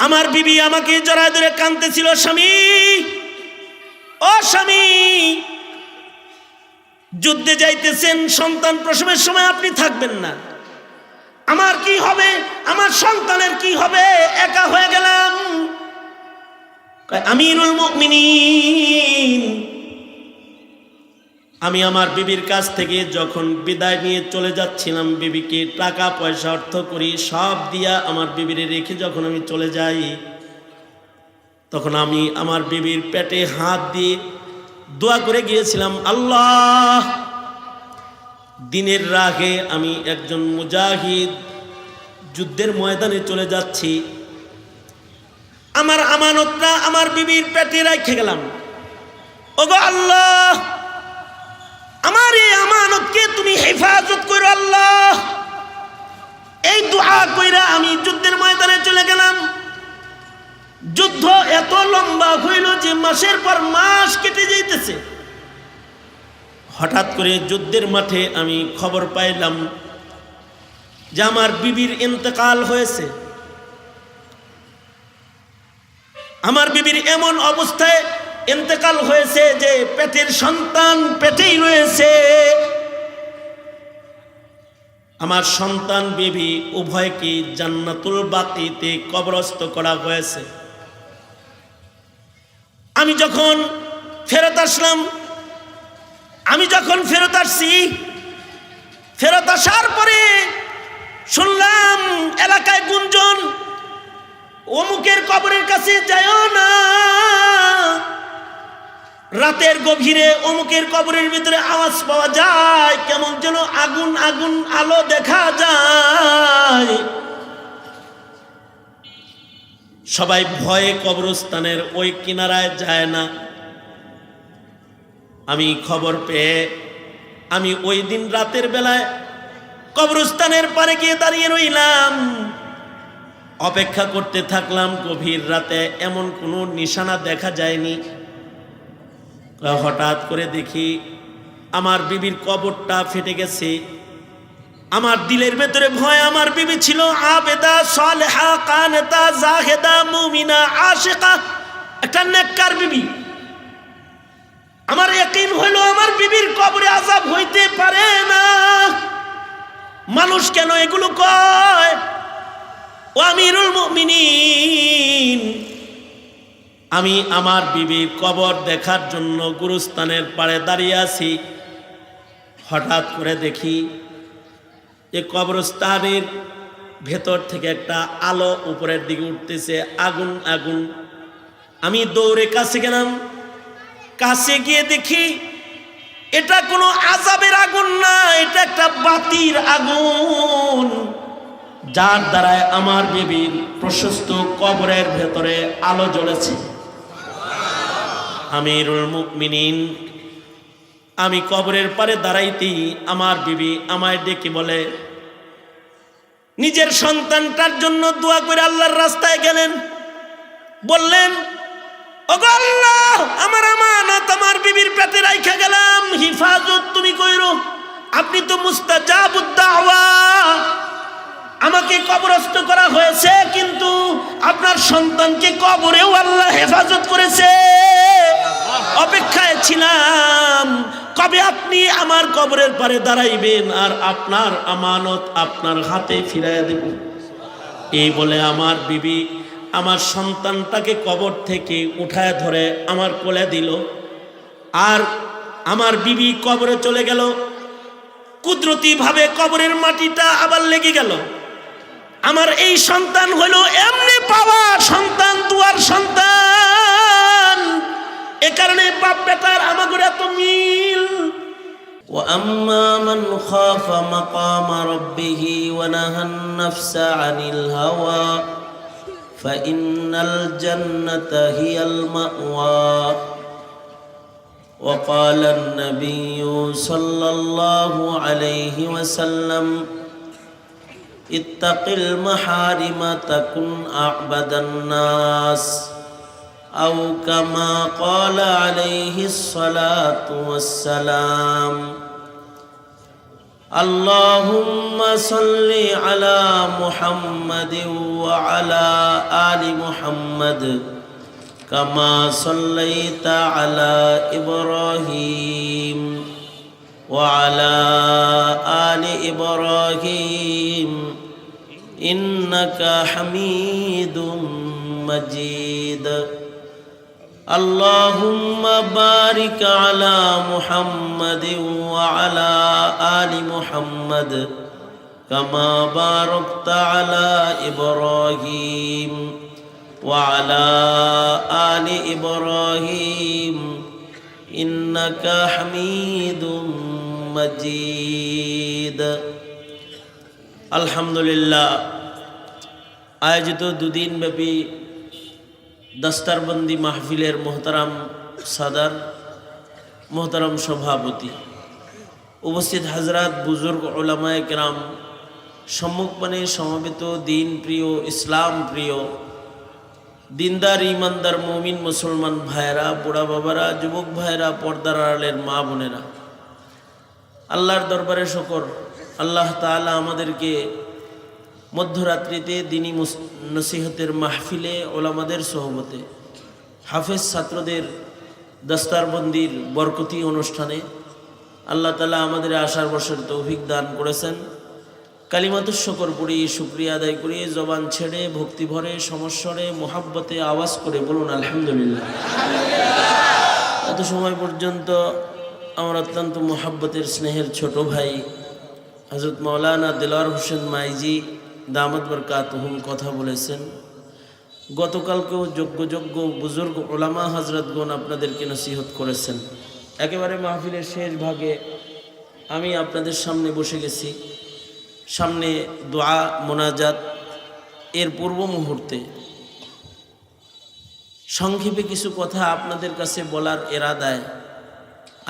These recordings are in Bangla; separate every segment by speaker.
Speaker 1: আমার বিবি আমাকে জড়ায় ধরে কাঁদতেছিল, স্বামী ও স্বামী, যুদ্ধে যাইতেছেন, সন্তান প্রসবের সময় আপনি থাকবেন না, আমার কি হবে, আমার সন্তানের কি হবে, একা হয়ে গেলাম। আমিরুল মুমিনিন, আমি আমার বিবির কাছ থেকে যখন বিদায় নিয়ে চলে যাচ্ছিলাম, বিবিকে টাকা পয়সা অর্থ করি সব দিয়া আমার বিবিরে রেখে যখন আমি চলে যাই, তখন আমি আমার বিবির পেটে হাত দিয়ে দোয়া করে গিয়েছিলাম, আল্লাহ, দিনের রাগে আমি একজন মুজাহিদ, যুদ্ধের ময়দানে চলে যাচ্ছি, আমার আমানতটা আমার বিবির পেটে রেখে গেলাম, ওগো আল্লাহ, আমার এই আমানতকে তুমি হেফাজত করো আল্লাহ। এই দোয়া কইরা আমি যুদ্ধের ময়দানে চলে গেলাম। যুদ্ধ এত লম্বা হইল যে মাসের পর মাস কেটে যাইতেছে। হঠাৎ করে যুদ্ধের মাঠে আমি খবর পাইলাম যে আমার বিবির ইন্তেকাল হয়েছে। আমার বিবির এমন অবস্থায় ইন্তেকাল হয়েছে যে পেটের সন্তান পেটেই রয়েছে। আমার সন্তান বিবি উভয়কে জান্নাতুল বাকিতে কবরস্থ করা হয়েছে। আমি যখন ফেরত আসলাম, আমি যখন ফেরত আসছি, ফেরত আসার পরে শুনলাম এলাকায় গুঞ্জন, অমুকের কবরের কাছে যাও না, রাতের গভীরে অমুকের কবরের ভিতরে আওয়াজ পাওয়া যায়, কেমন যেন আগুন আগুন আলো দেখা যায়। সবাই ভয়ে কবরস্থানের ওই কিনারায় যায় না। আমি খবর পেয়ে আমি ওই দিন রাতের বেলায় কবরস্থানের পারে গিয়ে দাঁড়িয়ে রইলাম, অপেক্ষা করতে থাকলাম। গভীর রাতে এমন কোনো নিশানা দেখা যায়নি। হঠাৎ করে দেখি আমার বিবির কবরটা ফেটে গেছে। আমার দিলের ভেতরে ভয়। আমার বিবি ছিল আবেদা, সালেহা, কানেতা, জাহেদা, মুমিনা, আশিকা, একটা নেককার বিবি। আমার ইয়াকিন হইল আমার বিবির কবরে আযাব হইতে পারে না। মানুষ কেন এগুলো কয়? ও আমিরুল মুমিনিন, আমি আমার বিবির কবর দেখার জন্য গুরুস্থানের পাড়ে দাঁড়িয়ে আছি। হঠাৎ করে দেখি যে কবরস্থানের ভেতর থেকে একটা আলো উপরের দিকে উঠতেছে, আগুন আগুন। আমি দৌড়ে কাছে গেলাম। কাছে গিয়ে দেখি এটা কোনো আযাবের আগুন না, এটা একটা বাতির আগুন, যার দ্বারায় আমার বিবির প্রশস্ত কবরের ভেতরে আলো জ্বলেছে। আমিরুল মুমিনিন, আমি কবরের পারে দাঁড়াইতেই আমার বিবি আমায় ডেকে বলে, নিজের সন্তানটার জন্য দোয়া করে আল্লাহর রাস্তায় গেলেন। বললেন, ওগো আল্লাহ, আমার আমানত আমার বিবির পেটে রাইখা গেলাম, হিফাজত তুমি কইরো। আপনি তো মুস্তাজাবুদ দাওয়া। আমাকে কবরস্থ করা হয়েছে, কিন্তু আপনার সন্তানকে কবরেও আল্লাহ হেফাজত করেছে। অপেক্ষায় ছিলাম কবে আপনি আমার কবরের পারে দাঁড়াইবেন আর আপনার আমানত আপনার হাতে ফিরাইয়া দেব। এই বলে আমার বিবি আমার সন্তানটাকে কবর থেকে উঠায় ধরে আমার কোলে দিল। আর আমার বিবি কবরে চলে গেল। কুদরতি ভাবে কবরের মাটিটা আবার লেগে গেল। আমার এই সন্তান হলো এমনি পাওয়া সন্তান, দুয়ার সন্তান। এ কারণে বাপ বেটার আমাদের এত মিল।
Speaker 2: وأما من خاف مقام ربه ونهى النفس عن الهوى فإن الجنة هي المأوى وقال النبي صلى الله عليه وسلم اتق المحارم تكن أعبد الناس أو كما قال عليه الصلاة والسلام اللهم صل على محمد وعلى آل محمد كما صليت على إبراهيم وعلى آل إبراهيم إنك حميد مجيد اللهم بارك على محمد وعلى آل محمد كما باركت على إبراهيم وعلى آل إبراهيم إنك حميد مجيد الحمد لله আয়োজিত দুদিন ব্যাপী দস্তারবন্দি মাহফিলের মোহতারাম সাদার, মোহতারাম সভাপতি, উপস্থিত হাজরাত, বুজুর্গ, উলামায়ে কেরাম, সম্মুখপানে সমবেত দিন প্রিয়, ইসলাম প্রিয়, দিনদার ইমানদার মুমিন মুসলমান ভাইয়েরা, বুড়া বাবারা, যুবক ভাইয়েরা, পর্দার আড়ালের মা বোনেরা, আল্লাহর দরবারে শুকর, আল্লাহ তাআলা আমাদেরকে মধ্যরাত্রিতে দিনী নসিহতের মাহফিলে, ওলামাদের সোহবতে, হাফেজ ছাত্রদের দস্তারবন্দির বরকতি অনুষ্ঠানে আল্লাহ তাআলা আমাদের আশার বর্ষের তৌফিক দান করেছেন। কালিমাতুশ শুকর পড়ি, শুকরিয়া আদায় করি, জবান ছেড়ে ভক্তি ভরে সমস্বরে মোহাব্বতে আওয়াজ করে বলুন আলহামদুলিল্লাহ। এত সময় পর্যন্ত আমার অত্যন্ত মোহাব্বতের স্নেহের ছোট ভাই হযরত মাওলানা দিলওয়ার হোসেন মাইজি দামাত বরকাতুহুম কথা বলেছেন। গতকালকেও যোগ্য বুজুর্গ ওলামা হযরতগণ আপনাদেরকে নসিহত করেছেন। একেবারে মাহফিলের শেষ ভাগে আমি আপনাদের সামনে বসে গেছি। সামনে দোয়া মোনাজাত, এর পূর্ব মুহূর্তে সংক্ষেপে কিছু কথা আপনাদের কাছে বলার এরাদায়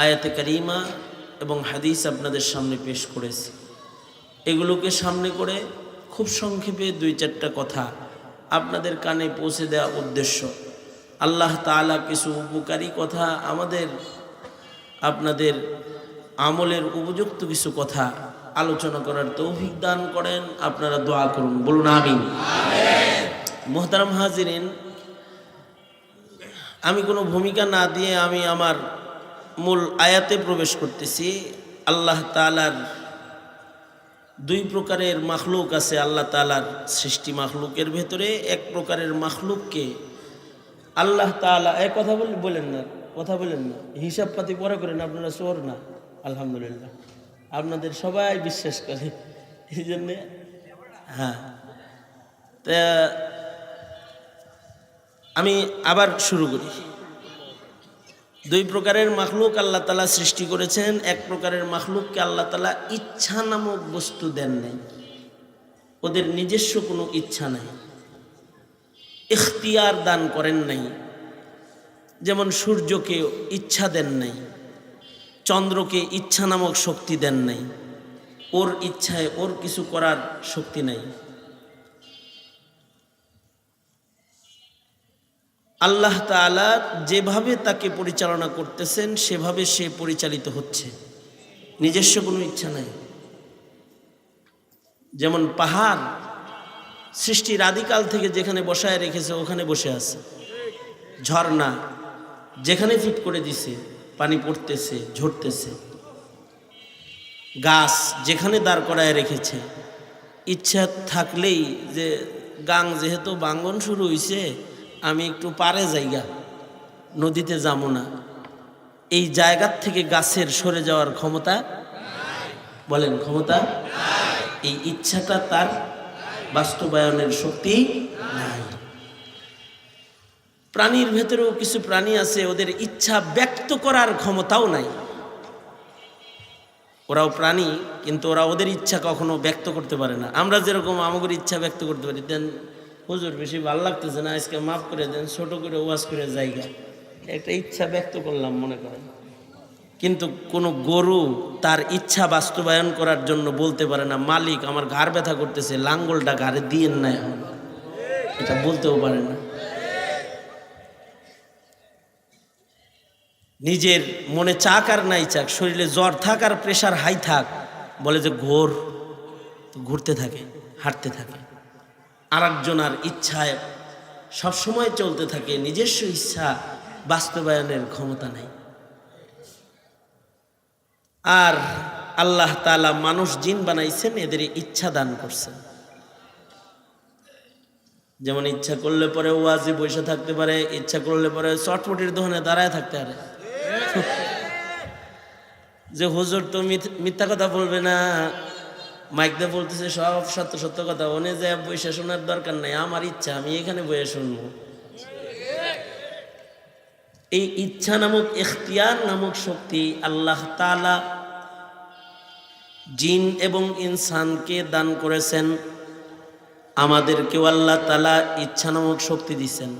Speaker 2: আয়াতে কারিমা এবং হাদিস আপনাদের সামনে পেশ করেছি। এগুলোকে সামনে করে খুব সংক্ষেপে 2-4টা কথা আপনাদের কানে পৌঁছে দেওয়া উদ্দেশ্য। আল্লাহ তাআলা কিছু উপকারী কথা আপনাদের আমলের উপযুক্ত কিছু কথা আলোচনা করার তৌফিক দান করেন। আপনারা দোয়া করুন, বলুন আমিন। মুহতারাম হাজিরিন, আমি কোনো ভূমিকা না দিয়ে আমি আমার মূল আয়াতে প্রবেশ করতেছি। আল্লাহ তাআলার 2 প্রকারের মাখলুক আছে। আল্লাহ তাআলার সৃষ্টি মাখলুকের ভেতরে এক প্রকারের মাখলুককে আল্লাহ তাআলা কথা বলেন না, হিসাব পাতি পরে করেন, আপনারা চোর না, আলহামদুলিল্লাহ আপনাদের সবাই বিশ্বাস করে, এই জন্যে হ্যাঁ। তা আমি আবার শুরু করি। 2 প্রকারের মাখলুক আল্লাহ তাআলা সৃষ্টি করেছেন। এক প্রকারের মাখলুককে আল্লাহ তাআলা ইচ্ছা নামক বস্তু দেন নাই, ওদের নিজস্ব কোনো ইচ্ছা নাই, ইখতিয়ার দান করেন নাই। যেমন সূর্যকে ইচ্ছা দেন নাই, চন্দ্রকে ইচ্ছা নামক শক্তি দেন নাই, ওর ইচ্ছায় ওর কিছু করার শক্তি নাই। আল্লাহ তাআলা যেভাবে তাকে পরিচালনা করতেছেন সেভাবে সে পরিচালিত হচ্ছে, নিজস্ব কোনো ইচ্ছা নাই। যেমন পাহাড় সৃষ্টির আদিকাল থেকে যেখানে বসায় রেখেছে ওখানে বসে আছে, ঝর্ণা যেখানে ফিট করে দিছে পানি পড়তেছে, ঝরতেছে, গাছ যেখানে দাঁড় করায় রেখেছে, ইচ্ছা থাকলেই যে গাং যেহেতু বাঙ্গন শুরু হইছে আমি একটু পারে জায়গা নদীতে যাবো না, এই জায়গার থেকে গাছের সরে যাওয়ার ক্ষমতা, বলেন ক্ষমতা, এই ইচ্ছাটা তার বাস্তবায়নের শক্তি নাই। প্রাণীর ভেতরেও কিছু প্রাণী আছে ওদের ইচ্ছা ব্যক্ত করার ক্ষমতাও নাই। ওরাও প্রাণী কিন্তু ওরা ওদের ইচ্ছা কখনো ব্যক্ত করতে পারে না। আমরা যেরকম আমাদের ইচ্ছা ব্যক্ত করতে পারি, দেন হুজুর বেশি ভালো লাগতেছে না, আজকে মাফ করে দেন, ছোট করে ওয়াজ করে জায়গা একটা ইচ্ছা ব্যক্ত করলাম মনে করেন। কিন্তু কোনো গরু তার ইচ্ছা বাস্তবায়ন করার জন্য বলতে পারে না, মালিক আমার ঘাড় ব্যথা করতেছে, লাঙ্গলটা ঘাড়ে দিয়েন না, এখন এটা বলতেও পারে না। নিজের মনে চাক আর নাই চাক, শরীরে জ্বর থাক আর প্রেশার হাই থাক, বলে যে ঘোর, ঘুরতে থাকে, হাঁটতে থাকে। আর একজনের ইচ্ছায় সবসময় চলতে থাকে, নিজস্ব ইচ্ছা বাস্তবায়নের ক্ষমতা নেই। আর আল্লাহ তাআলা মানুষ জিন বানাইছেন, এদের ইচ্ছা দান করছেন। যেমন ইচ্ছা করলে পরে ওয়াজি বসে থাকতে পারে, ইচ্ছা করলে পরে চটপটির দোকানে দাঁড়ায় থাকতে পারে। যে হুজুর তো মিথ্যা কথা বলবে না, মাইক দিয়ে বলতেছে সব সত্য সত্য কথা, ওনে যে বসে শোনার দরকার নাই, আমার ইচ্ছা আমি এখানে বসে শুনবো। এই ইচ্ছা নামক, ইখতিয়ার নামক শক্তি আল্লাহ তাআলা জিন এবং ইনসানকে দান করেছেন। আমাদেরকেও আল্লাহ তাআলা ইচ্ছা নামক শক্তি দিচ্ছেন।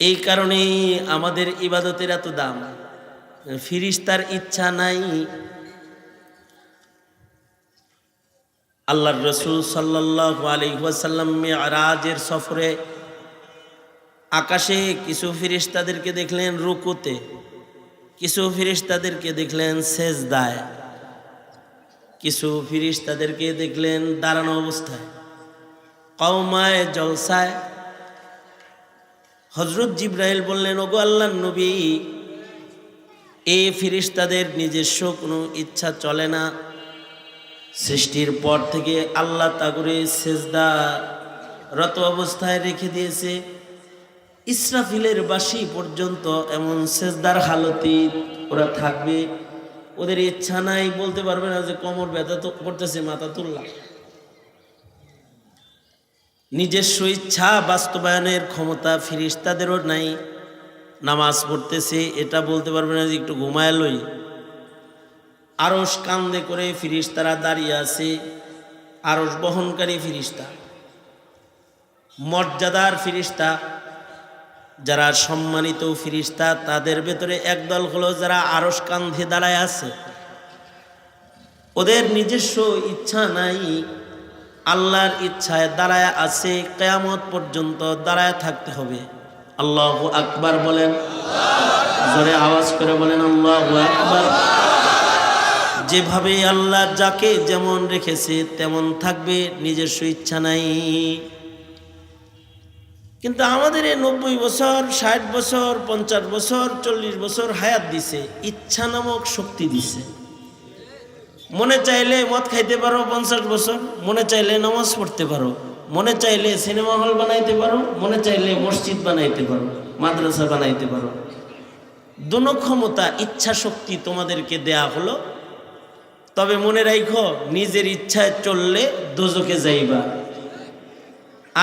Speaker 2: এই কারণেই আমাদের ইবাদতের এত দাম। ফিরিস্তার ইচ্ছা নাই। আল্লাহর রাসূল সাল্লাল্লাহু আলাইহি ওয়াসাল্লাম মিরাজের সফরে আকাশে কিছু ফিরিস্তাদেরকে দেখলেন রুকুতে, কিছু ফিরিস্তাদেরকে দেখলেন সেজদায়, কিছু ফিরিস্তাদেরকে দেখলেন দাঁড়ানো অবস্থায়, কওমায়ে জলসায়। হযরত জিবরাইল বললেন, ওগো আল্লাহর নবী, এই ফিরিস্তাদের নিজস্ব কোনো ইচ্ছা চলে না। সৃষ্টির পর থেকে আল্লাহ তাগরে সেজদা রত অবস্থায় রেখে দিয়েছে। ইসরাফিলের বাঁশি পর্যন্ত এমন সেজদার হালতি ওরা থাকবে। ওদের ইচ্ছা নাই, বলতে পারবে না যে কোমর ব্যথা তো করতেছে, মাথা তুললাম। নিজস্ব ইচ্ছা বাস্তবায়নের ক্ষমতা ফিরিস্তাদেরও নাই। নামাজ পড়তেছে, এটা বলতে পারবে না যে একটু ঘুমায় লই। আরশ কান্দে করে ফিরিস্তারা দাঁড়িয়ে আছে। আরশ বহনকারী ফিরিস্তা, মর্যাদার ফিরিস্তা, যারা সম্মানিত ফিরিস্তা, তাদের ভেতরে একদল হলো যারা আরশ কান্ধে দাঁড়ায় আছে। ওদের নিজস্ব ইচ্ছা নাই, আল্লাহর ইচ্ছায় দাঁড়ায় আছে। কিয়ামত পর্যন্ত দাঁড়ায় থাকতে হবে। আল্লাহু আকবার বলেন, জোরে আওয়াজ করে বলেন আল্লাহু আকবার। যেভাবে আল্লাহ যাকে যেমন রেখেছে তেমন থাকবে, নিজস্ব ইচ্ছা নাই। কিন্তু আমাদের এই 90 বছর, 60 বছর, 50 বছর, 40 বছর হায়াত দিছে, ইচ্ছা নামক শক্তি দিছে। মনে চাইলে মদ খাইতে পারো 50 বছর, মনে চাইলে নামাজ পড়তে পারো, মনে চাইলে সিনেমা হল বানাইতে পারো, মনে চাইলে মসজিদ বানাইতে পারো, মাদ্রাসা বানাইতে পারো। দুনো ক্ষমতা, ইচ্ছা শক্তি তোমাদেরকে দেয়া হলো। তবে মনে রাখো, নিজের ইচ্ছায় চললে দোজখে যাইবা।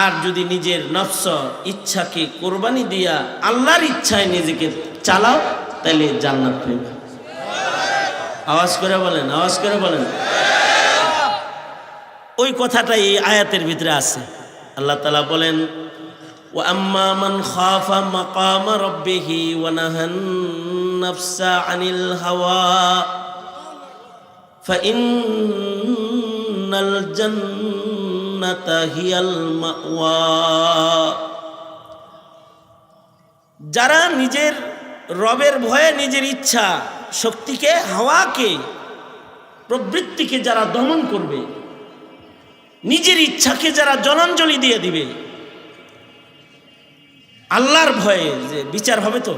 Speaker 2: আর যদি নিজের নফস ইচ্ছাকে কোরবানি দিয়া আল্লাহর ইচ্ছায় নিজেকে চালাও, তাহলে জান্নাত পাইবা। আওয়াজ করে বলেন, আওয়াজ করে বলেন। ওই কথাটা এই আয়াতের ভিতরে আছে। আল্লাহ তাআলা বলেন, ওয়া আম্মা মান খাফা মাকামা রাব্বিহি ওয়া নাহান নাফসা আনিল হাওয়া ফাইন্নাল জান্নাতা হিয়াল মাওয়া। যারা নিজের রবের ভয়ে নিজের ইচ্ছা শক্তিকে, হাওয়াকে, প্রবৃত্তিকে যারা দমন করবে, নিজের ইচ্ছাকে যারা জলাঞ্জলি দিয়ে দিবে, আল্লাহর ভয়ে যে বিচার হবে, তো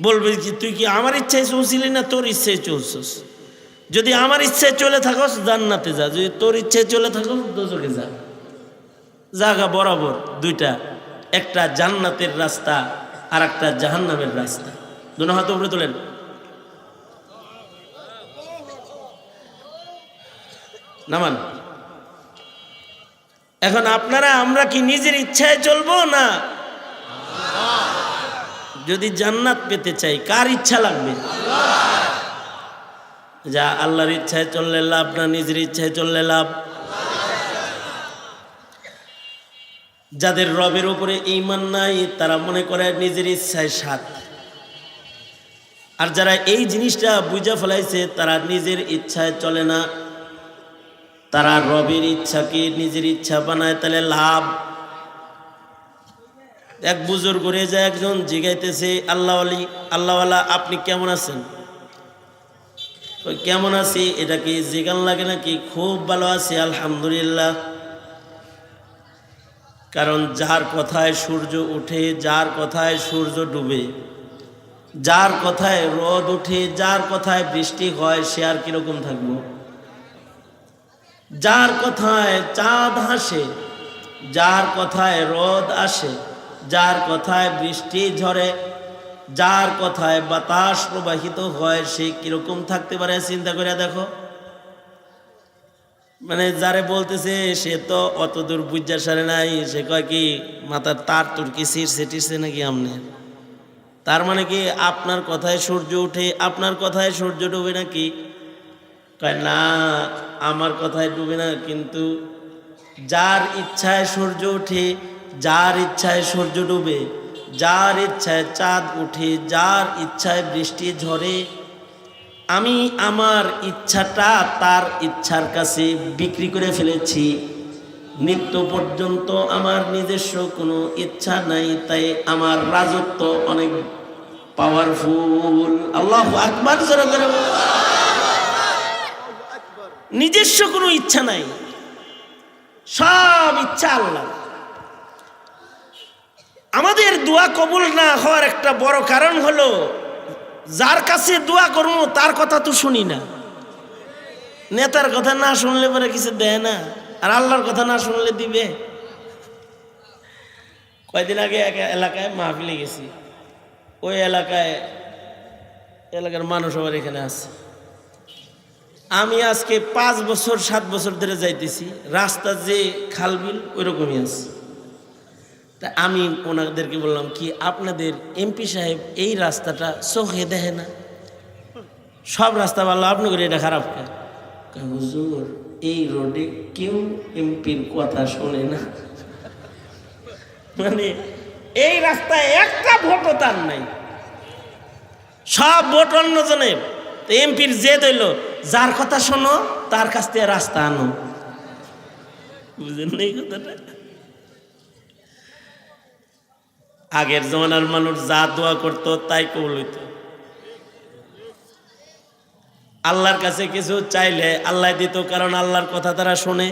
Speaker 2: বলবে কি তুই কি আমার ইচ্ছায় চলছিলি না তোর ইচ্ছায় চলছস? যদি আমার ইচ্ছায় চলে থাকস জান্নাতে যা, যদি তোর ইচ্ছায় চলে থাকস দোজখে যা। জায়গা বরাবর দুইটা, একটা জান্নাতের রাস্তা আর একটা জাহান্নামের রাস্তা। দুনো হাত উপরে তোলেন। নামান। এখন আপনারা আমরা কি নিজের ইচ্ছায় চলবো না? যদি জান্নাত পেতে চাই কার ইচ্ছা লাগবে? যা আল্লাহর ইচ্ছায় চললে লাভ না নিজের ইচ্ছায় চললে লাভ? যাদের রবের উপরে ঈমান নাই তারা মনে করে নিজের ইচ্ছায় সাথ। আর যারা এই জিনিসটা বুঝা ফেলাইছে তারা নিজের ইচ্ছায় চলে না, তারা রবের ইচ্ছাকে নিজের ইচ্ছা বানায়, তাহলে লাভ। এক বুজুর্গ করে যায়, একজন জিগাইতেছে, আল্লাহওয়ালা আপনি কেমন আছেন? ওই কেমন আছি এটা কি জিগান লাগে নাকি? খুব ভালো আছি আলহামদুলিল্লাহ। কারণ যার কথায় সূর্য ওঠে, যার কথায় সূর্য ডুবে, যার কথায় রোদ ওঠে, যার কথায় বৃষ্টি হয়, সে আর কিরকম থাকবো? যার কথায় চাঁদ হাসে, যার কথায় রোদ আসে, যার কথায় বৃষ্টি ঝরে, যার কথায় বাতাস প্রবাহিত হয়, সে কিরকম থাকতে পারে চিন্তা করে দেখো। মানে যারে বলতেছে সে তো অত দূর বুঝা সারে নাই, সে কয় কি মাথার তার তুর্কি সিটছে নাকি আমনে? তার মানে কি আপনার কথায় সূর্য উঠে, আপনার কথায় সূর্য ডুবে নাকি? কয় না, আমার কথায় ডুবে না, কিন্তু যার ইচ্ছায় সূর্য উঠে, যার ইচ্ছায় সূর্য ডুবে, যার ইচ্ছায় চাঁদ উঠে, যার ইচ্ছায় বৃষ্টি ঝরে, আমি আমার ইচ্ছাটা তার ইচ্ছার কাছে বিক্রি করে ফেলেছি। মৃত্যু পর্যন্ত আমার নিজস্ব কোনো ইচ্ছা নাই, তাই আমার রাজত্ব অনেক পাওয়ারফুল। আল্লাহু আকবার। নিজস্ব কোনো ইচ্ছা নাই, সব ইচ্ছা আল্লাহ। আমাদের দোয়া কবুল না হওয়ার একটা বড় কারণ হলো যার কাছে দোয়া করবো তার কথা তো শুনি না। নেতার কথা না শুনলে পরে কিছু দেয় না, আর আল্লাহর কথা না শুনলে দিবে? কয়দিন আগে এক এলাকায় মাহফিলে গেছি, ওই এলাকার মানুষ আবার এখানে আছে। আমি আজকে 5 বছর 7 বছর ধরে যাইতেছি, রাস্তা যে খালবিল ওই রকমই আছে। তা আমি ওনাদেরকে বললাম কি আপনাদের এমপি সাহেব এই রাস্তাটা চোখে দেখে না? সব রাস্তা ভালো, আপনি করে এটা খারাপ কেন? হুজুর এই রোডে কেউ এমপির কথা শোনে না। মানে এই রাস্তায় একটা ভোটও তার নাই, সব ভোট অন্যজনের। তো এমপির জেদ হইল যার কথা শোনো তার কাছ থেকে রাস্তা আনো। বুঝেন না এই কথাটা? আগের জমানার মানুষ যা দোয়া করতো তাই কবুল হইতো। আল্লাহর কাছে কিছু চাইলে আল্লাহ দিত, কারণ আল্লাহর কথা তারা শোনে।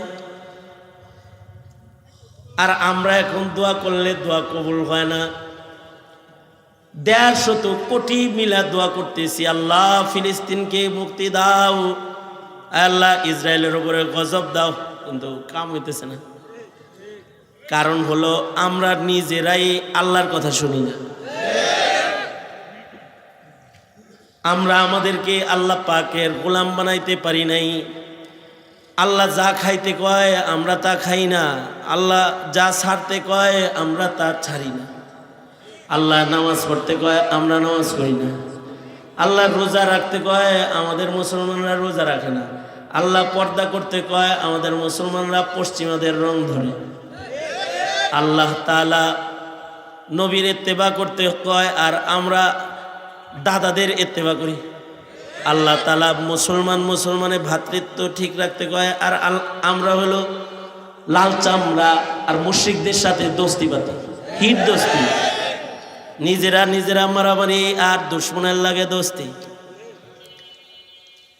Speaker 2: আর আমরা এখন দোয়া করলে দোয়া কবুল হয় না। 150 কোটি মিলা দোয়া করতেছি, আল্লাহ ফিলিস্তিনকে মুক্তি দাও, আল্লাহ ইসরায়েলের উপরে গজব দাও, কিন্তু কাম হইতেছে না। কারণ হলো আমরা নিজেরাই আল্লাহর কথা শুনি না। আমরা আমাদেরকে আল্লাহ পাকের গোলাম বানাইতে পারি নাই। আল্লাহ যা খাইতে কয় আমরা তা খাই না, আল্লাহ যা ছাড়তে কয় আমরা তা ছাড়ি না। আল্লাহ নামাজ পড়তে কয় আমরা নামাজ পড়ি না। আল্লাহ রোজা রাখতে কয় আমাদের মুসলমানরা রোজা রাখে না। আল্লাহ পর্দা করতে কয় আমাদের মুসলমানরা পশ্চিমাদের রং ধরে। আল্লাহ তাআলা নবীর ইত্তেবা করতে কয় আর আমরা দাদাদের ইত্তেবা করি। আল্লাহ তাআলা মুসলমানের ভ্রাতৃত্ব ঠিক রাখতে কয় আর আমরা হলো লাল চামড়া আর মুশরিকদের সাথে দোস্তি পাতি, হিট দোস্তি, নিজেরা মারামারি আর দুশ্মনের লাগে দোস্তি।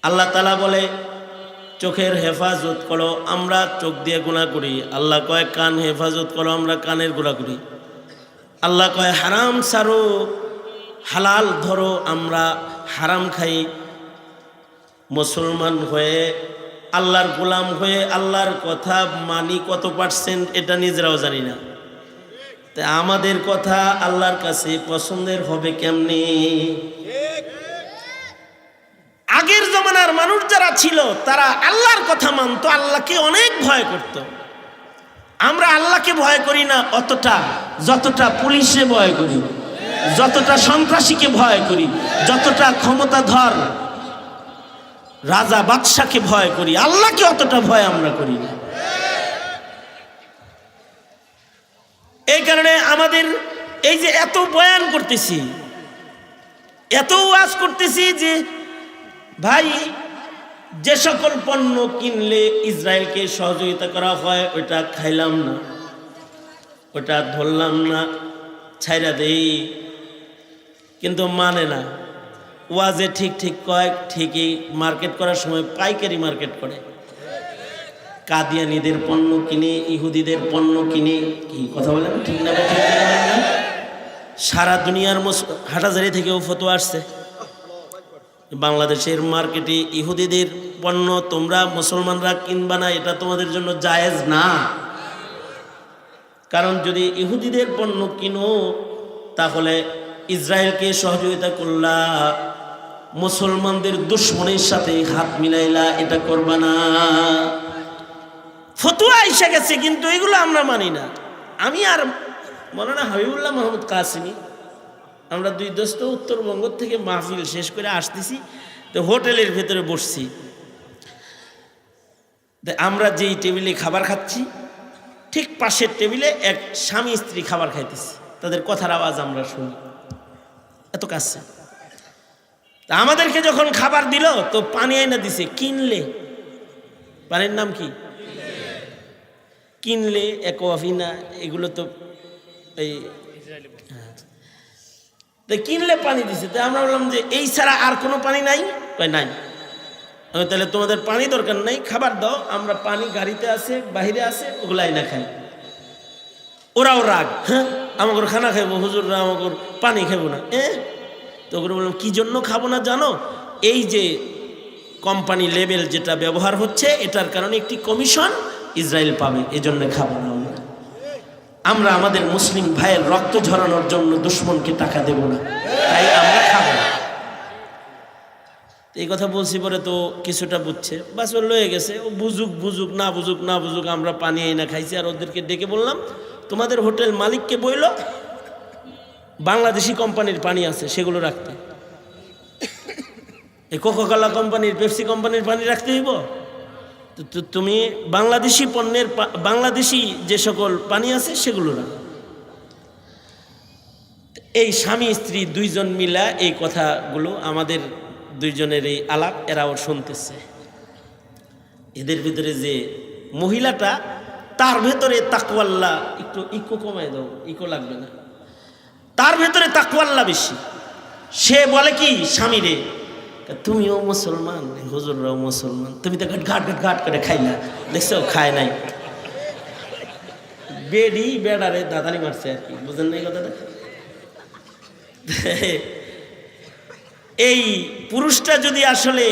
Speaker 2: আল্লাহ তাআলা বলে চোখের হেফাজত করো, আমরা চোখ দিয়ে গুনাহ করি। আল্লাহ কয় কান হেফাজত করো, আমরা কানের গুনাহ করি। আল্লাহ কয় হারাম ছাড়ো, হালাল ধরো, আমরা হারাম খাই। মুসলমান হয়ে আল্লাহর গোলাম হয়ে আল্লাহর কথা মানি কত পার্সেন্ট এটা নিজেরাও জানি না। তা আমাদের কথা আল্লাহর কাছে পছন্দের হবে কেমনে? আগের জমানার মানুষ যারা ছিল তারা আল্লাহর কথা মানতো, আল্লাহকে অনেক ভয় করত। আমরা আল্লাহকে ভয় করি না অতটা যতটা পুলিশে ভয় করি, যতটা সন্ত্রাসীকে ভয় করি, যতটা ক্ষমতাধর রাজা বাদশাকে ভয় করি, আল্লাহকে অতটা ভয় আমরা করি না। এই কারণে আমাদের এই যে এত বয়ান করতেছি, এত ওয়াজ করতেছি যে ভাই যে সকল পণ্য কিনলে ইসরায়েলকে সহযোগিতা করা হয় ওইটা খাইলাম না, ওটা ধরলাম না, ছাইরা দেই, কিন্তু মানে না। ওয়াজে ঠিক ঠিক কয়, ঠিকই মার্কেট করার সময় পাইকারি মার্কেট করে। কাদিয়ানীদের পণ্য কিনে, ইহুদিদের পণ্য কিনে। কি কথা বলেন, ঠিক না? ঠিক না? সারা দুনিয়ার হাটাজারি থেকেও ফতোয়া আসছে, বাংলাদেশের মার্কেটে ইহুদিদের পণ্য তোমরা মুসলমানরা কিনবা না, এটা তোমাদের জন্য জায়েজ না। কারণ যদি ইহুদিদের পণ্য কিনো তাহলে ইসরায়েলকে সহযোগিতা করলা, মুসলমানদের দুশমনের সাথে হাত মিলাইলা, এটা করবা না। ফতোয়া এসে গেছে, কিন্তু এগুলো আমরা মানি না। আমি আর মৌলানা হাবিবুল্লাহ মোহাম্মদ কাসিমি, আমরা দুই দোস্ত উত্তরবঙ্গ থেকে মাহফিল শেষ করে আসতেছি, তো হোটেলের ভেতরে বসছি। আমরা যেই টেবিলে খাবার খাচ্ছি ঠিক পাশের টেবিলে এক স্বামী স্ত্রী খাবার খাইতেছে, তাদের কথার আওয়াজ আমরা শুনি, এত কাছে। তা আমাদেরকে যখন খাবার দিল তো পানি এনে দিছে, কিনলে। পানির নাম কি? কিনলে, একোয়াফিনা, এগুলো তো এই কিনলে পানি দিছে। তো আমরা বললাম যে এই ছাড়া আর কোনো পানি নাই? নাই। তাহলে তোমাদের পানি দরকার নাই, খাবার দাও, আমরা পানি গাড়িতে আছে, বাহিরে আছে, ওগুলাই না খাই। ওরাও রাগ, হ্যাঁ আমাকে খানা খাইবো, হুজুররা আমাকে পানি খাবো না। তো ওগুলো বললাম কি জন্য খাবো না জানো? এই যে কোম্পানি লেভেল যেটা ব্যবহার হচ্ছে, এটার কারণে একটি কমিশন ইসরায়েল পাবে, এজন্য খাবো না। আমরা আমাদের মুসলিম ভাইয়ের রক্ত ঝরানোর জন্য দুশ্মনকে টাকা দেব না, তাই আমরা খাবো না। এই কথা বলছি পরে তো কিছুটা বুঝছে, বাস ও লয়ে গেছে। ও বুঝুক বুঝুক, না বুঝুক না বুঝুক, আমরা পানি এনে খাইছি। আর ওদেরকে ডেকে বললাম তোমাদের হোটেল মালিককে বইল বাংলাদেশি কোম্পানির পানি আছে সেগুলো রাখতে। এই কোকাকোলা কোম্পানির, পেপসি কোম্পানির পানি রাখতে হইব? তো তুমি বাংলাদেশি পণ্যের, বাংলাদেশি যে সকল পানি আছে সেগুলো রাখ। এই স্বামী স্ত্রী দুইজন মিলা এই কথাগুলো, আমাদের দুইজনের এই আলাপ এরাও শুনতেছে। এদের ভিতরে যে মহিলাটা, তার ভেতরে তাকওয়াল্লাহ, একটু ইকো কমায় দাও, ইকো লাগবে না, তার ভেতরে তাকওয়াল্লাহ বেশি। সে বলে কি স্বামীরে, তুমিও মুসলমান, হুজুররাও মুসলমান, তুমি তো ঘাট ঘাট ঘাট করে খাইলা, দেখছো খায় নাই। বেডি বেড়ারে দাদানি মারছে আর কি, বুঝেন না এই কথাটা? এই পুরুষটা যদি আসলে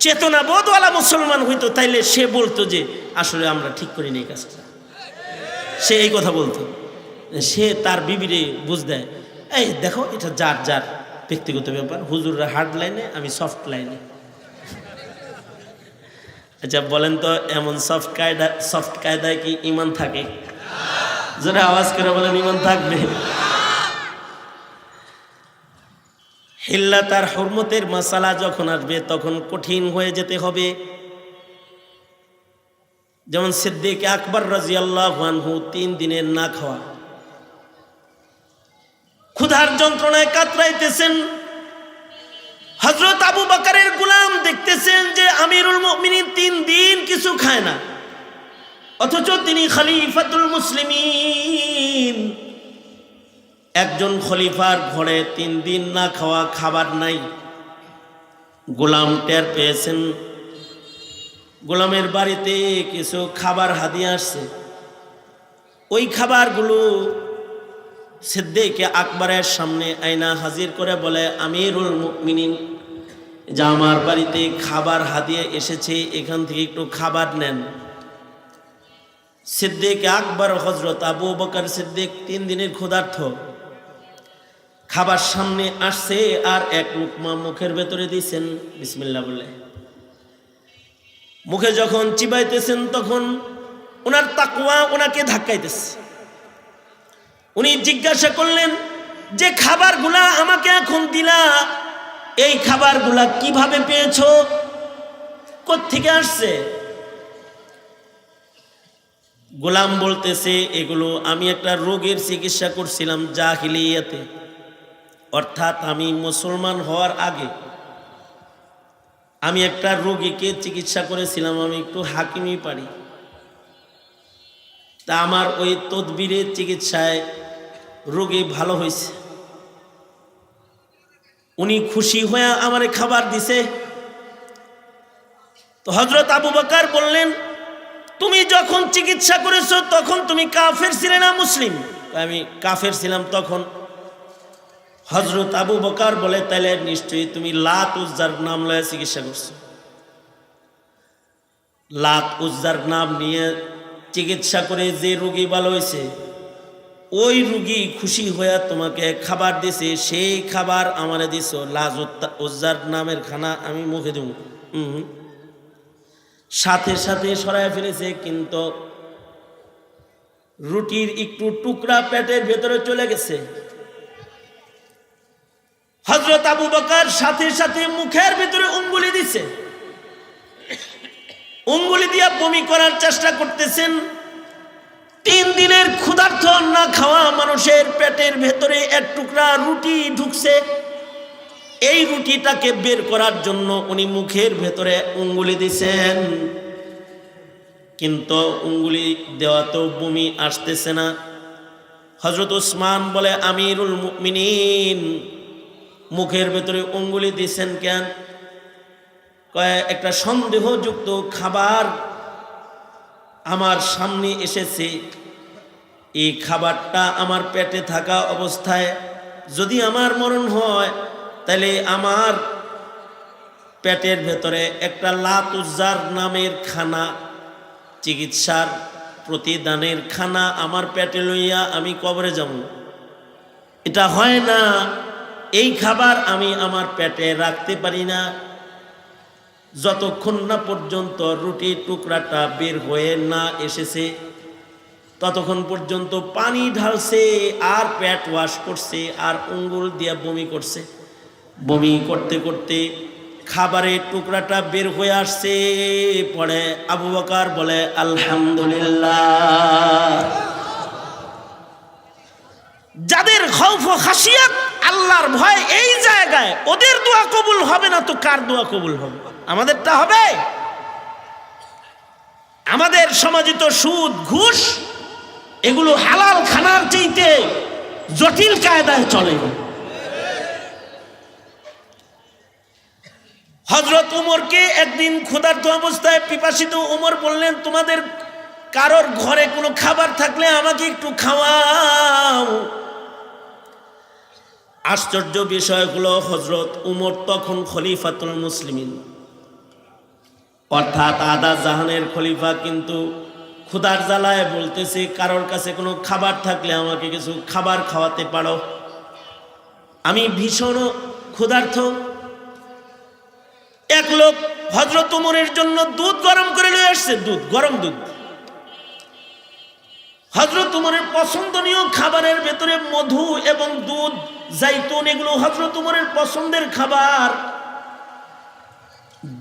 Speaker 2: চেতনাবোধওয়ালা মুসলমান হইতো, তাইলে সে বলতো যে আসলে আমরা ঠিক করি না এই কাজটা। সে এই কথা বলতো, সে তার বিবিরে বুঝ দেয়, এই দেখো এটা যার যার ব্যক্তিগত ব্যাপার, হুজুররা হার্ড লাইনে, আমি সফট লাইনে। আচ্ছা বলেন তো, এমন সফট কায়দায় কি ইমান থাকে? যারা আওয়াজ করে বলেন ইমান থাকবে? হিল্লা তার হুরমতের মাসালা যখন আসবে তখন কঠিন হয়ে যেতে হবে। যেমন সিদ্দিক আকবর রাদিয়াল্লাহু আনহু 3 দিনের না খাওয়া, ক্ষুধার যন্ত্রণায় কাতরাইতেছেন। হযরত আবু বকরের গোলাম দেখতেছেন যে আমিরুল মুমিনিন 3 দিন কিছু খায় না, অথচ তিনি খলিফাতুল মুসলিমিন। একজন খলিফার ঘরে 3 দিন না খাওয়া, খাবার নাই। গোলাম টের পেয়েছেন, গোলামের বাড়িতে কিছু খাবার হাদিয়া আসছে। ওই খাবারগুলো সিদ্দিক আকবরের সামনে আয়না হাজির করে বলে, আমিরুল মুমিনিন, যা আমার বাড়িতে খাবার হাদিয়া এসেছে, এখান থেকে একটু খাবার নেন। সিদ্দিক আকবর হযরত আবু বকর সিদ্দিক 3 দিনের ক্ষুধার্ত, খাবার সামনে আসছে আর এক লুকমা মুখের ভেতরে দিয়েছেন, বিসমিল্লাহ বলে। মুখে যখন চিবাইতেছেন তখন ওনার তাকওয়া ওনাকে ধাক্কাইতেছে। উনি জিজ্ঞাসা করলেন যে খাবারগুলা আমাকে এখন দিলা, এই খাবারগুলা কিভাবে পেয়েছো, কোত্থেকে আসছে? গোলাম বলতেছে, এগুলো আমি একটা রোগের চিকিৎসা করছিলাম জাহিলিয়াতে, অর্থাৎ আমি মুসলমান হওয়ার আগে আমি একটা রোগীকে চিকিৎসা করেছিলাম, আমি একটু হাকিমি পারি। তা আমার ওই তদবিরের চিকিৎসায় রোগী ভালো হয়েছে।
Speaker 1: উনি খুশি হয়ে আমারে খাবার দিছে। তো হযরত আবু বকর বললেন, তুমি যখন চিকিৎসা করেছো তখন তুমি কাফের ছিলে না মুসলিম? আমি কাফের ছিলাম তখন। হযরত আবু বকর বলে, তাইলে নিশ্চয়ই তুমি লাত উজ্জার নাম লয়ে চিকিৎসা করছো। লাত উজ্জার নাম নিয়ে চিকিৎসা করে যে রোগী ভালো হয়েছে, ওই রোগী খুশি হয়ে তোমাকে খাবার দিছে, সেই খাবার আমারে দিছো। লাত উজ্জার নামের খানা আমি মুখে দেব। সাথে সাথে সরাই ফেলেছে, কিন্তু রুটির একটু টুকরা পেটের ভেতরে চলে গেছে। হযরত আবু বকর সাথে সাথে মুখের ভিতরে উঙ্গুলি দিছে, উঙ্গুলি দিয়া বমি করার চেষ্টা করতেছেন। 3 দিনের ক্ষুধার্ত না খাওয়া মানুষের পেটের ভেতরে এক টুকরা রুটি ঢুকছে। এই রুটিটাকে বের করার জন্য উনি মুখের ভেতরে উঙ্গুলি দিছেন, কিন্তু উঙ্গুলি দেওয়া তো বমি আসতেছে না। হযরত উসমান বলে, আমিরুল মুমিনিন, মুখের ভেতরে উঙ্গুলি দিছেন কেন? কয়, একটা সন্দেহযুক্ত খাবার আমার সামনে এসেছে। এই খাবারটা আমার পেটে থাকা অবস্থায় যদি আমার মরণ হয়, তাহলে আমার পেটের ভেতরে একটা লাত উজ্জার নামের খানা, চিকিৎসার প্রতিদানের খানা আমার পেটে লইয়া আমি কবরে যাব। এটা হয় না, এই খাবার আমি আমার পেটে রাখতে পারি না যতক্ষণ না পর্যন্ত রুটির টুকরাটা বের হয়ে না এসেছে। ততক্ষণ পর্যন্ত পানি ঢালছে আর পেট ওয়াশ করছে আর আঙ্গুল দিয়ে বমি করছে। বমি করতে করতে খাবারের টুকরাটা বের হয়ে আসছে। পরে আবু বকর বলে, আলহামদুলিল্লাহ। যাদের খৌফ ও খাশিয়াত, আল্লাহর ভয় এই জায়গায়, ওদের দোয়া কবুল হবে না তো কার দোয়া কবুল হবে? আমাদেরটা হবে? আমাদের সমাজে তো সুদ, ঘুষ, এগুলো হালাল খানার চাইতে জটিল কায়দায় চলে। হযরত উমরকে একদিন ক্ষুধার্ত অবস্থায় পিপাসিত উমর বললেন, তোমাদের কারোর ঘরে কোনো খাবার থাকলে আমাকে একটু খাওয়াও। আশ্চর্য বিষয় হলো, হযরত উমর তখন খলিফাতুল মুসলিমিন, অর্থাৎ আদা জাহানের খলিফা, কিন্তু ক্ষুধার জ্বালায় বলতেছে, কারোর কাছে কোনো খাবার থাকলে আমাকে কিছু খাবার খাওয়াতে পারো, আমি ভীষণ ক্ষুধার্ত। এক লোক হযরত উমরের জন্য দুধ গরম করে নিয়ে আসছে, গরম দুধ। হযরত উমরের পছন্দনীয় খাবারের ভেতরে মধু এবং দুধ, জাইতুন, এগুলো হযরত উমরের পছন্দের খাবার।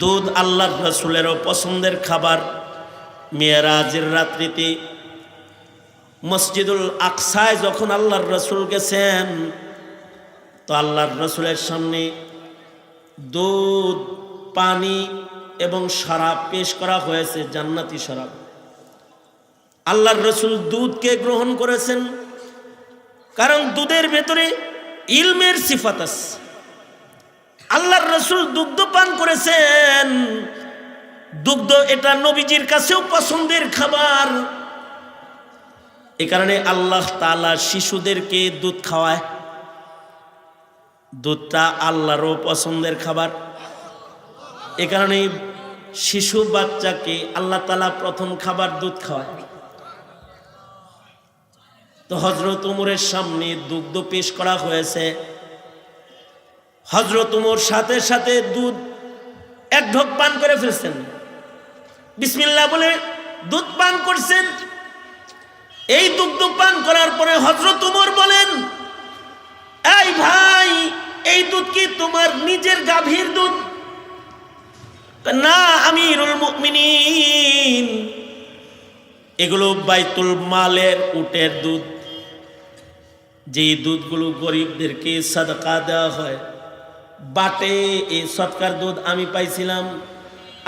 Speaker 1: দুধ আল্লাহর রাসূলেরও পছন্দের খাবার। মেরাজের রাত্রিতে মসজিদুল আকসায় যখন আল্লাহর রাসূল গেছেন, তো আল্লাহর রাসূলের সামনে দুধ, পানি এবং শরাব পেশ করা হয়েছে, জান্নাতি শরাব। আল্লাহর রাসূল দুধকে গ্রহণ করেছেন, কারণ দুধের ভেতরে ইলমের সিফাত আছে। আল্লাহর রাসূল দুগ্ধ পান করেছেন। দুগ্ধ এটা নবীজির কাছেও পছন্দের খাবার। এ কারণে আল্লাহ তাআলা শিশুদেরকে দুধ খাওয়ায়। দুধটা আল্লাহরও পছন্দের খাবার। এ কারণে শিশু বাচ্চাকে আল্লাহ তাআলা প্রথম খাবার দুধ খাওয়ায়। তো হযরত উমরের সামনে দুগ্ধ পেশ করা হয়েছে। হযরত উমর সাথে সাথে দুধ এক ঢোক পান করে ফেলছেন, বিসমিল্লাহ বলে দুধ পান করছেন। এই দুগ্ধ পান করার পরে হযরত উমর বলেন, এই ভাই, এই দুধ কি তোমার নিজের গাভীর দুধ? না আমিরুল মুমিনিন, এগুলো বাইতুল মালের উটের দুধ, যেই দুধগুলো গরিবদেরকে সাদকা দেওয়া হয়। বাটে এই সৎকার দুধ আমি পাইছিলাম,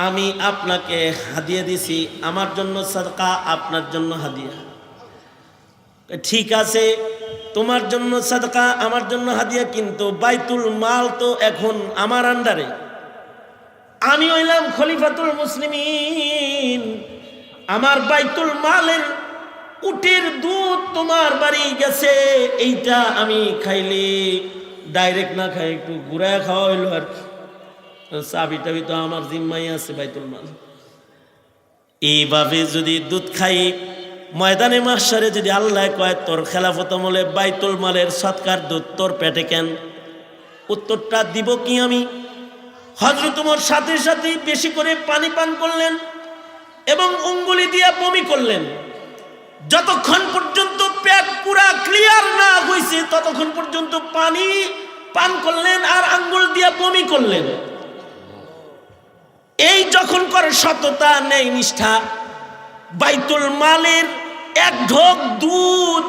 Speaker 1: আমি আপনাকে হাদিয়া দিছি, আমার জন্য সাদকা, আপনার জন্য হাদিয়া। ঠিক আছে,
Speaker 2: তোমার জন্য সাদকা, আমার জন্য হাদিয়া, কিন্তু বাইতুল মাল তো এখন আমার আন্ডারে, আমি হইলাম খলিফাতুল মুসলিমিন, আমার বাইতুল মালের উটের দুধ তোমার বাড়ি গেছে, এইটা আমি খাইলে ডাইরেক্ট না খাই একটু ঘুরায় খাওয়া হইলো আর কি, চাবি টাবি তো আমার জিম্মাই আছে বাইতুল মাল। এইভাবে যদি দুধ খাই, ময়দানে মাহশারে যদি আল্লাহ কয় তোর খেলাফত আমলে বাইতুল মালের সৎকার দুধ তোর পেটে কেন, উত্তরটা দিব কি আমি? হযরত ওমর সাথে সাথে বেশি করে পানি পান করলেন এবং আঙ্গুলি দিয়ে বমি করলেন। যতক্ষণ পর্যন্ত পেট পুরা ক্লিয়ার না হইছে ততক্ষণ পর্যন্ত পানি পান করলেন আর আঙ্গুল দিয়ে বমি করলেন। এই যখন করে সততা নেই নিষ্ঠা, বাইতুল মালের এক ঢোক দুধ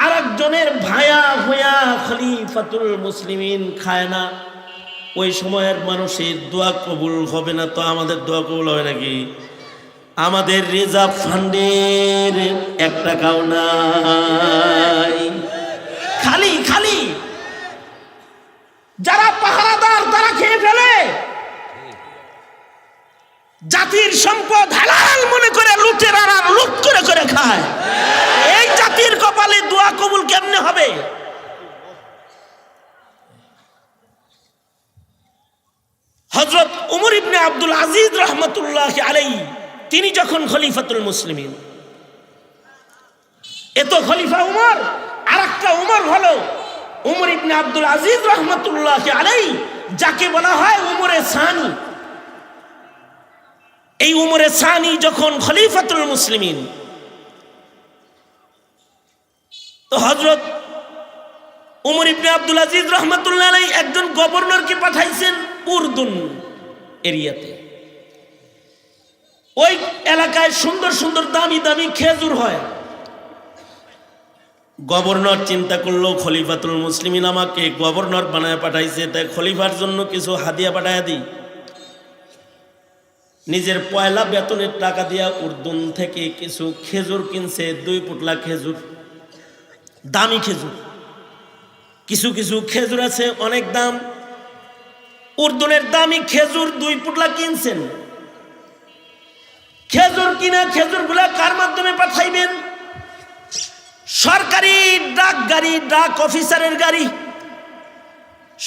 Speaker 2: আরেকজনের ভায়া হইয়া খলিফাতুল মুসলিমিন খায় না, ওই সময়ের মানুষের দোয়া কবুল হবে না তো আমাদের দোয়া কবুল হবে নাকি? আমাদের রিজার্ভ ফান্ডের 1 টাকাও নাই, খালি খালি যারা পাহারাদার তারা খেয়ে ফেলে, জাতির সম্পদ হালাল মনে করে লুটেরারা লুট করে করে খায়। এই জাতির কপালে দোয়া কবুল কেমনে হবে? হযরত ওমর ইবনে আব্দুল আজিজ রহমাতুল্লাহ আলাইহি তিনি যখন খলিফাতুল মুসলিমিন, এত খলিফা উমর, আরেকটা উমর হলো ওমর ইবনে আব্দুল আজিজ রহমাতুল্লাহ আলাইহি, যাকে বলা হয় উমরে সানি। এই উমরে সানি যখন খলিফাতুল মুসলিমিন, তো হযরত ওমর ইবনে আব্দুল আজিজ রহমাতুল্লাহ আলাইহি একজন গভর্নরকে পাঠাইছেন উর্দুন এরিয়াতে। ওই এলাকায় সুন্দর সুন্দর দামি দামি খেজুর হয়। গভর্নর চিন্তা করলো খলিফাতুল মুসলিমিন আমাকে গভর্নর বানায় পাঠাইছে, তাই খলিফার জন্য কিছু হাদিয়া পাঠাইয়া দিই। নিজের পয়লা বেতনের টাকা দিয়া উর্দুন থেকে কিছু খেজুর কিনছে, 2 পুটলা খেজুর, দামি খেজুর। কিছু কিছু খেজুর আছে অনেক দাম, উর্দুনের দামি খেজুর 2 পুটলা কিনছেন। খেজুর কিনা খেজুরগুলা কার মাধ্যমে পাঠাইবেন? সরকারি ডাক গাড়ি, ডাক অফিসারের গাড়ি,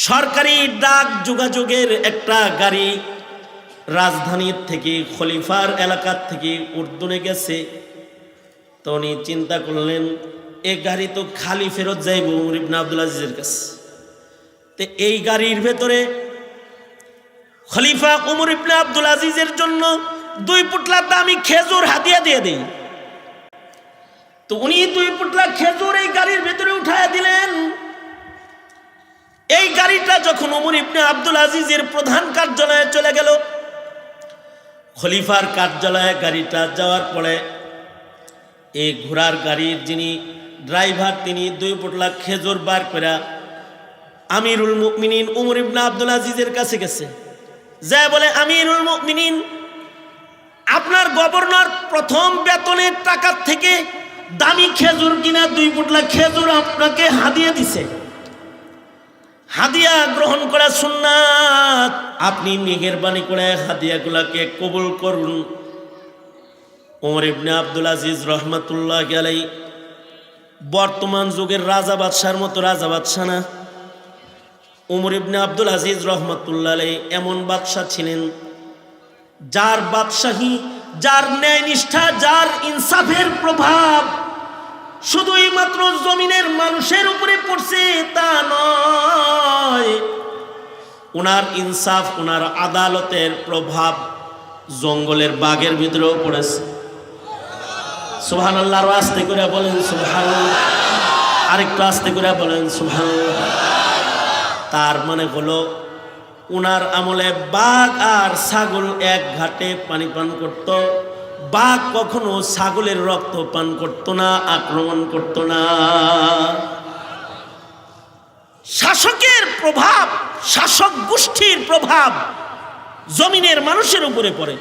Speaker 2: সরকারি ডাক যোগাযোগের একটা গাড়ি রাজধানীর থেকে খলিফার এলাকার থেকে উর্দুনে গেছে। তো উনি চিন্তা করলেন এই গাড়ি তো খালি ফেরত যাইব ওমর ইবনে আব্দুল আজিজের কাছে, তো এই গাড়ির ভেতরে খলিফা ওমর ইবনে আব্দুল আজিজের জন্য 2 পুটলা দামি খেজুর হাদিয়া দিয়ে দেই। তো উনি 2 পুটলা খেজুর এই গাড়ির ভেতরে উঠায়া দিলেন। এই গাড়িটা যখন ওমর ইবনে আব্দুল আজিজের প্রধান কার্যালয়ে চলে গেল, খলিফার কার্যালয়ে গাড়িটা যাওয়ার পরে এই ঘোড়ার গাড়ির যিনি ড্রাইভার তিনি 2 পুটলা খেজুর বার করে আমিরুল মুমিনিন ওমর ইবনে আব্দুল আজিজের কাছে গেছে, যা বলে আমিরুল মুমিনিন আপনার গভর্নর প্রথম বেতনের টাকা থেকে দামি খেজুর কিনা 2 পুটলা খেজুর আপনাকে হাদিয়া দিছে, হাদিয়া গ্রহণ করা সুন্নাত, আপনি মেহেরবানি করে হাদিয়াগুলাকে কবুল করুন। ওমর ইবনে আব্দুল আজিজ রহমাতুল্লাহ আলাইহি বর্তমান যুগের রাজা বাদশার মতো রাজা বাদশা না। ওমর ইবনে আব্দুল আজিজ রহমাতুল্লাহ আলাইহি এমন বাদশা ছিলেন যার বাদশাহী, যার ন্যায় নিষ্ঠা, যার ইনসাফের প্রভাব শুধুই মাত্র জমিনের মানুষের উপরে পড়ছে তা নয়, ওনার ইনসাফ, ওনার আদালতের প্রভাব জঙ্গলের বাঘের ভিতরেও পড়েছে। সুবহানাল্লাহ, আরো আস্তে করে বলেন সুবহানাল্লাহ, আরেকটু আস্তে করে বলেন সুবহানাল্লাহ। তার মানে হলো ওনার আমলে বাঘ আর ছাগল এক ঘাটে পানি পান করত। বাঘ কখনো ছাগলের রক্ত পান করত না, আক্রমণ করত না। শাসকের প্রভাব, শাসক গোষ্ঠীর প্রভাব জমিনের মানুষের উপরে পড়ে।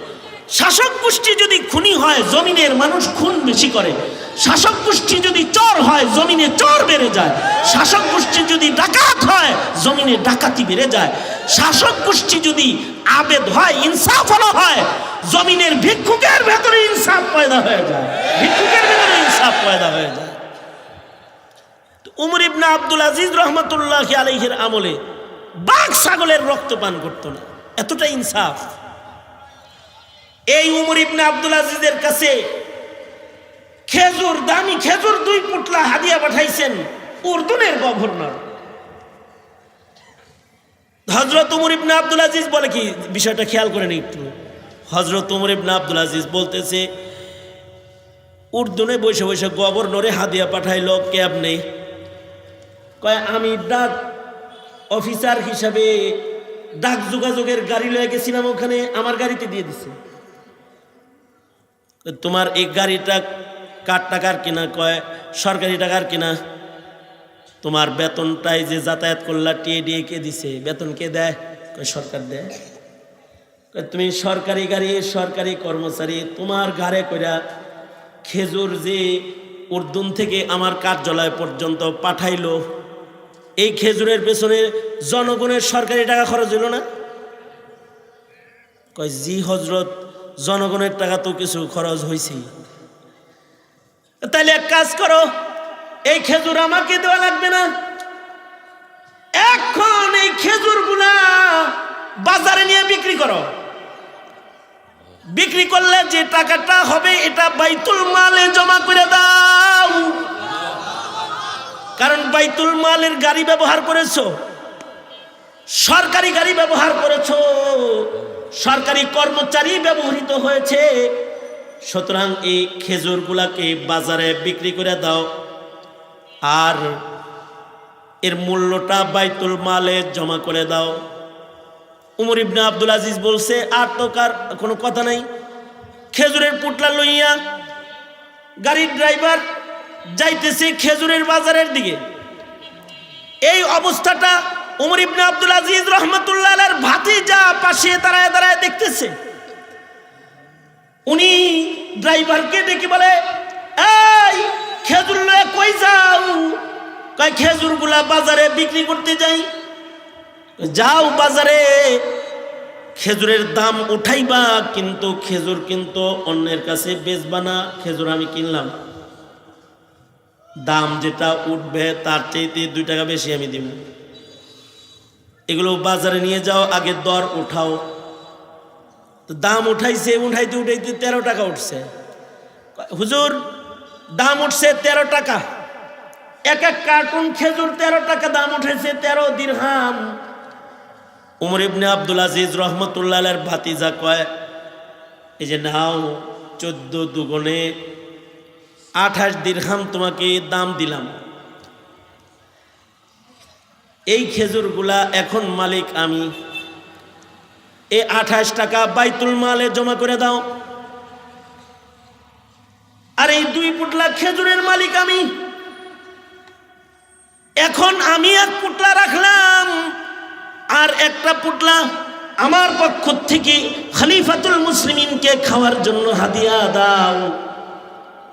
Speaker 2: শাসক গোষ্ঠী যদি খুনি হয় জমিনের মানুষ খুন বেশি করে, শাসক গোষ্ঠী যদি চোর হয় জমিনে চোর বেড়ে যায়,
Speaker 1: শাসক গোষ্ঠী যদি ডাকাত হয় জমিনে ডাকাতি বেড়ে যায়। শাসক গোষ্ঠী যদি আবেদ হয়, ইনসাফ হলো হয়, জমিনের ভিক্ষুকের ভেতরে ইনসাফ পয়দা হয়ে যায়, ভিক্ষুকের ভেতরে ইনসাফ পয়দা হয়ে যায়। উমর ইবনে আব্দুল আজিজ রহমতুল্লাহি আলাইহির আমলে বাঘ ছাগলের রক্ত পান করতো না, এতটা ইনসাফ। এই উমর ইবনে আব্দুল আজিজের কাছে খেজুর, দামি খেজুর 2 পুটলা হাদিয়া পাঠাইছেন উর্দুনের গভর্নর। হযরত উমর ইবনে আব্দুল আজিজ বলে কি, বিষয়টা খেয়াল করেন একটু। হযরত উমর ইবনে আব্দুল আজিজ বলতেছে, উর্দুনে বসে বসে গভর্নরে হাদিয়া পাঠাইলো কেমনে? কয় আমি ডাক অফিসার হিসাবে ডাক যোগাযোগের গাড়ি লয়ে গেছিলাম, ওখানে আমার গাড়িতে দিয়ে দিছে। তোমার এই গাড়িটা কার টাকার কিনা? কয় সরকারি টাকার কিনা। তোমার বেতনটাই যে যাতায়াত করলা টিএডিএ কে দিছে? বেতন কে দেয়? কয় সরকার দেয়। কয় তুমি সরকারি গাড়ি, সরকারি কর্মচারী, তোমার ঘাড়ে কইরা খেজুর যে উর্দুন থেকে আমার কার্যালয় পর্যন্ত পাঠাইলো, এই খেজুরের পেছনে জনগণের সরকারি টাকা খরচ হইল না? কয় জি হজরত, জনগণের টাকা তো কিছু খরচ হয়েছে। তাইলে এক কাজ করো, এই খেজুর আমাকে দেওয়া লাগবে না, এখন এই খেজুরগুলা বাজারে নিয়ে বিক্রি করো। বিক্রি করলে যে টাকাটা হবে এটা বাইতুল মালে জমা করে দাও। কারণ বাইতুল মালের গাড়ি ব্যবহার করেছো, সরকারি গাড়ি ব্যবহার করেছো, সরকারি কর্মচারী ব্যবহৃত হয়েছে, সুতরাং এই খেজুরগুলাকে বাজারে বিক্রি করে দাও আর এর মূল্যটা বাইতুল মালে জমা করে দাও। উমর ইবনে আব্দুল আজিজ বলছে, আর তো কার কোনো কথা নাই। খেজুরের পুটলা লইয়া গাড়ির ড্রাইভার যাইতেছে খেজুরের বাজারের দিকে। এই অবস্থাটা উমর ইবনে আব্দুল আজিজ রহমতুল্লাহ আলাইহির ভাতিজা পাশে দাঁড়ায় দাঁড়ায় দেখতেছে। উনি ড্রাইভারকে ডেকে বলে, এই খেজুর লয়ে কই যাও? কয় খেজুরগুলা বাজারে বিক্রি করতে যাই। যাও বাজারে, খেজুরের দাম উঠাইবা, কিন্তু খেজুর কিন্তু অন্যের কাছে বেচবা না। খেজুর আমি কিনলাম, দাম যেটা উঠবে তার চাইতে 2 টাকা বেশি আমি দিব। এগুলো বাজারে নিয়ে যাও, আগে দর উঠাও। দাম উঠাইছে, উঠাইতে উঠাইতে 13 টাকা উঠছে। হুজুর দাম উঠছে 13 টাকা, এক এক কার্টুন খেজুর 13 টাকা দাম উঠেছে, 13 দিরহাম। উমর ইবনে আব্দুল আজিজ রহমতুল্লাহ আলাইহির ভাতিজা কয়, এই যে নাও 14 দুগুণে 28 দিরহাম তোমাকে দাম দিলাম। এই খেজুরগুলা এখন মালিক আমি, এই 28 টাকা বাইতুল মালে জমা করে দাও। আর এই 2 পুটলা খেজুরের মালিক আমি, এখন আমি 1 পুটলা রাখলাম আর একটা পুটলা আমার পক্ষ থেকে খলিফাতুল মুসলিমিনকে খাওয়ার জন্য হাদিয়া দাও।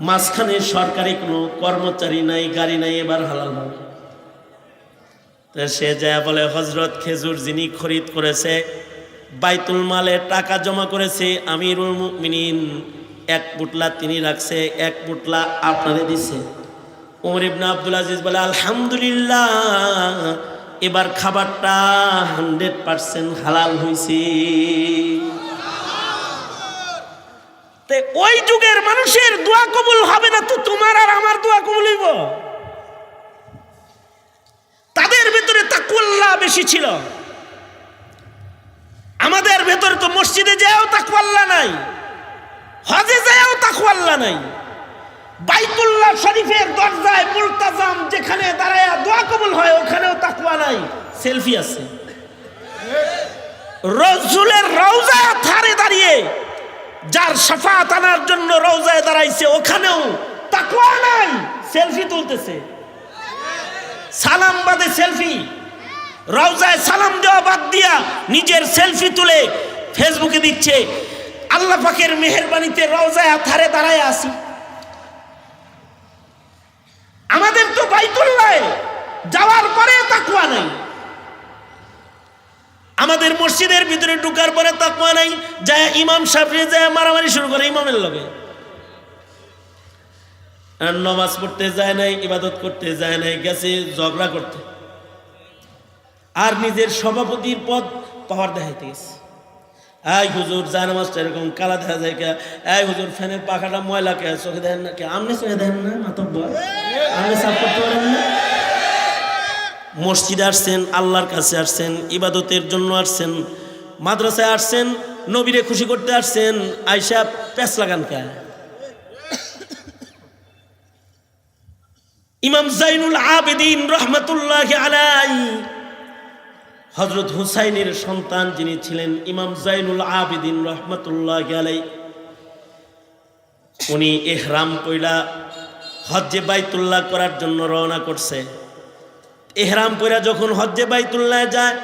Speaker 1: মাঝখানে সরকারি কোনো কর্মচারী নাই, গাড়ি নাই, এবার হালাল হবে। সে যায় বলে, হজরত খেজুর যিনি খরিদ করেছে বাইতুল মালে টাকা জমা করেছে আমিরুল মুমিনিন, 1 পুটলা তিনি রাখছে, 1 পুটলা আপনারে দিছে। উমর ইবনে আব্দুল আজিজ বলে, আলহামদুলিল্লাহ, এবার খাবারটা 100% হালাল হয়েছে। ওই যুগের মানুষের দোয়া কবুল হবে না তো তোমার আর আমার দোয়া কবুল হইব? তাদের ভিতরে তাকওয়াল্লাহ বেশি ছিল, আমাদের ভেতরে তো মসজিদে যাও তাকওয়াল্লাহ নাই, হজে যাও তাকওয়াল্লাহ নাই। বাইতুল্লাহ শরীফের দরজায় মুলতাজাম যেখানে দাঁড়ায় দোয়া কবুল হয় ওখানেও তাকওয়া নাই, সেলফি আছে। রাসূলের রওজায় ধারে দাঁড়িয়ে যার শাফাত আনার জন্য রওজায় দাঁড়াইছে ওখানেও তাকওয়া নাই, সেলফি তুলতেছে। সালাম বাদে সেলফি, রওজায় সালাম দেওয়া বাদ দিয়া নিজের সেলফি তুলে ফেসবুকে দিচ্ছে। আল্লাহ পাকের মেহেরবানিতে রওজায় ধারে দাঁড়ায় আসি। আমাদের তো বাইতুল্লাহ যাওয়ার পরে তাকওয়া নাই। আমাদের মসজিদের ভিতরে ঢুকার পরে তাকওয়া নাই, যায় ইমাম সাহেব যায় মারামারি শুরু করে ইমামের লগে। আর নামাজ পড়তে যায় নাই, ইবাদত করতে যায় নাই, গেছে ঝগড়া করতে। আর নিজের সভাপতির পদ পাওয়ার দেখাইতে গেছে। এই হুজুর জায়নামাজটা এরকম কালা দেখা যায় কে? এই হুজুর ফ্যানের পাখাটা ময়লা কে? চোখে দেন না কে? আমনে চোখে দেন না মাতব্বর? আমনে সাফ করতে পারেন না? মসজিদে আসছেন, আল্লাহর কাছে আসছেন, ইবাদতের জন্য আসছেন, মাদ্রাসায় আসছেন, নবীরে খুশি করতে আসছেন, আইসা প্যাঁচ লাগান কে? ইমাম জাইনুল আবেদিন রহমতুল্লাহি আলাইহি, হযরত হুসাইনের সন্তান যিনি ছিলেন ইমাম জাইনুল আবেদিন রহমতুল্লাহি আলাইহি, উনি ইহরাম পয়লা হজ্জে বাইতুল্লাহ করার জন্য রওনা করছে। ইহরাম পয়লা যখন হজ্জে বাইতুল্লাহ যায়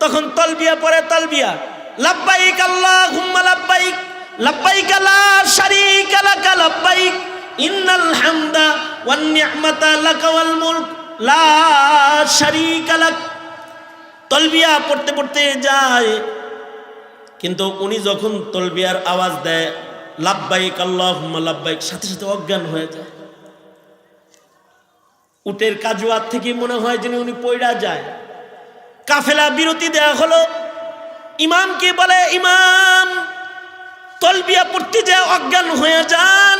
Speaker 1: তখন তালবিয়া পড়ে, তালবিয়া লাব্বাইক আল্লাহুম্মা লাব্বাইক লাব্বাইক লা শারীকা লাক লাব্বাইক ইন্নাল হামদা ওয়ান নি'মাতা লাকা ওয়াল মুলক লা শারীকা লাক। তালবিয়া পড়তে পড়তে যায়, কিন্তু উনি যখন তালবিয়ার আওয়াজ দেয় লাব্বাইক আল্লাহুম্মা লাব্বাইক, সাথে সাথে অজ্ঞান হয়ে যায়। উটের কাজুয়াত থেকে মনে হয় যেন উনি পয়ড়া যায়। কাফেলা বিরতি দেয়া হলো, ইমামকে বলে ইমাম তালবিয়া পড়তে যায় অজ্ঞান হয়ে যান,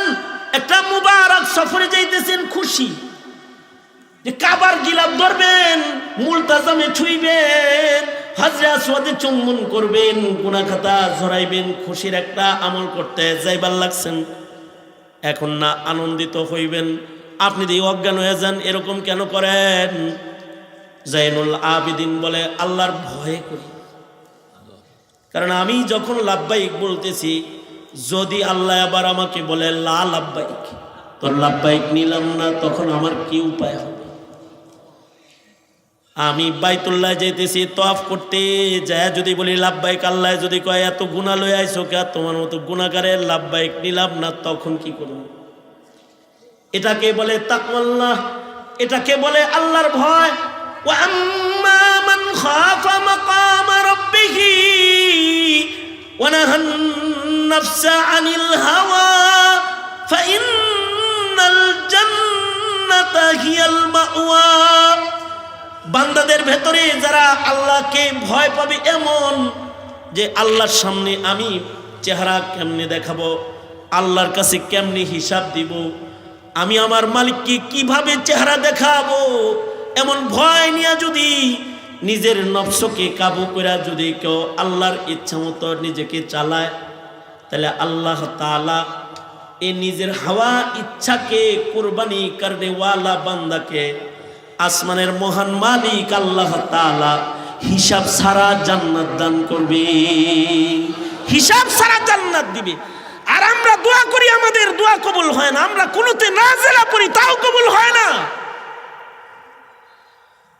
Speaker 1: একটা মুবারক সফরে যাইতেছেন, খুশি যে কাবার গিলাফ ধরবেন, মুলতাজামে ছুঁইবেন, হাজরে আসওয়াদে চুম্বন করবেন, গুনাহ খাতা ঝরাইবেন, খুশির একটা আমল করতে যাইবার লাগছেন। এখন না আনন্দিত হইবেন, আপনি দিয়ে অজ্ঞান হয়ে যান, এরকম কেন করেন? জাইনুল আবেদিন বলে আল্লাহর ভয়ে করি। কারণ আমি যখন লাব্বাইক বলতেছি, যদি আল্লাহ আবার আমাকে বলে লা লাব্বাইক, তো লাব্বাইক নিলাম না, তখন আমার কি উপায় হবে? আমি বাইতুল্লাহ যাইতেছি তওয়াফ করতে, যায় যদি বলি লাব্বাইক, আল্লাহ যদি কয় এত গুনাহ লয়ে আইছো কে, তোমার মতো গুনাহগারের লাব্বাইক নিলাম না, তখন কি করব? এটাকে বলে তাকওয়াল্লাহ, এটাকে বলে আল্লাহর ভয়। ওয়া আম্মা মান খাফা মাকাম রাব্বিহি ওয়া নাহান নাফসা আনিল হাওয়া ফাইন্নাল জান্নাতা হিয়াল মাওয়া। বান্দাদের ভেতরে যারা আল্লাহকে ভয় পাবে, এমন যে আল্লাহর সামনে আমি চেহারা কেমনে দেখাবো, আল্লাহর কাছে কেমনে হিসাব দিব, আমি আমার মালিককে কিভাবে চেহারা দেখাবো, এমন ভয় নিয়ে যদি নিজের নফসকে কাবু করে যদি কেউ আল্লাহর ইচ্ছা মতো নিজেকে চালায়, তাহলে আল্লাহ তাআলা এই নিজের হাওয়া ইচ্ছাকে কুরবানি করনে ওয়ালা বান্দাকে আসমানের মহান মালিক আল্লাহ তাআলা হিসাব ছাড়া জান্নাত দান করবে, হিসাব ছাড়া জান্নাত দিবে। আর আমরা দোয়া করি, আমাদের দোয়া কবুল হয় না। আমরা কুনুতে নাজিলা পড়ি, তাও কবুল হয় না।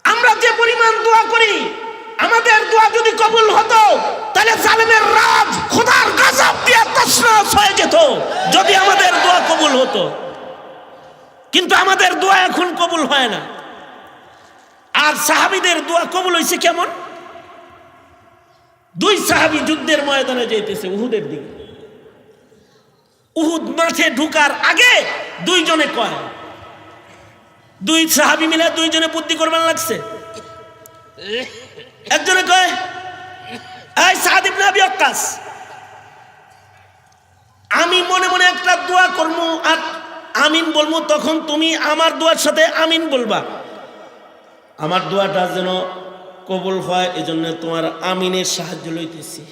Speaker 1: আমরা যে পরিমাণ দোয়া করি, আমাদের দোয়া যদি কবুল হতো তাহলে জালেমের রাজ খোদার গজব দিয়ে তছনছ হয়ে যেত, যদি আমাদের দোয়া কবুল হতো। কিন্তু আমাদের দোয়া এখন কবুল হয় না। আর সাহাবীদের দোয়া কবুল হয়েছে কেমন? দুই সাহাবী যুদ্ধের ময়দানে যাইতেছে উহুদের দিকে। উহুদ মাঠে ঢুকার আগে দুইজনে কয়, দুই সাহাবী মিলে দুইজনে বুদ্ধি করবার লাগছে। একজনে কয়, এই সাদ ইবনে আবি ওয়াক্কাস, আমি মনে মনে একটা দোয়া করবো আর আমিন বলবো, তখন তুমি আমার দোয়ার সাথে আমিন বলবা, আমার দোয়াটা যেন কবুল হয়, এজন্য তোমার আমিনের সাহায্য লইতেছি।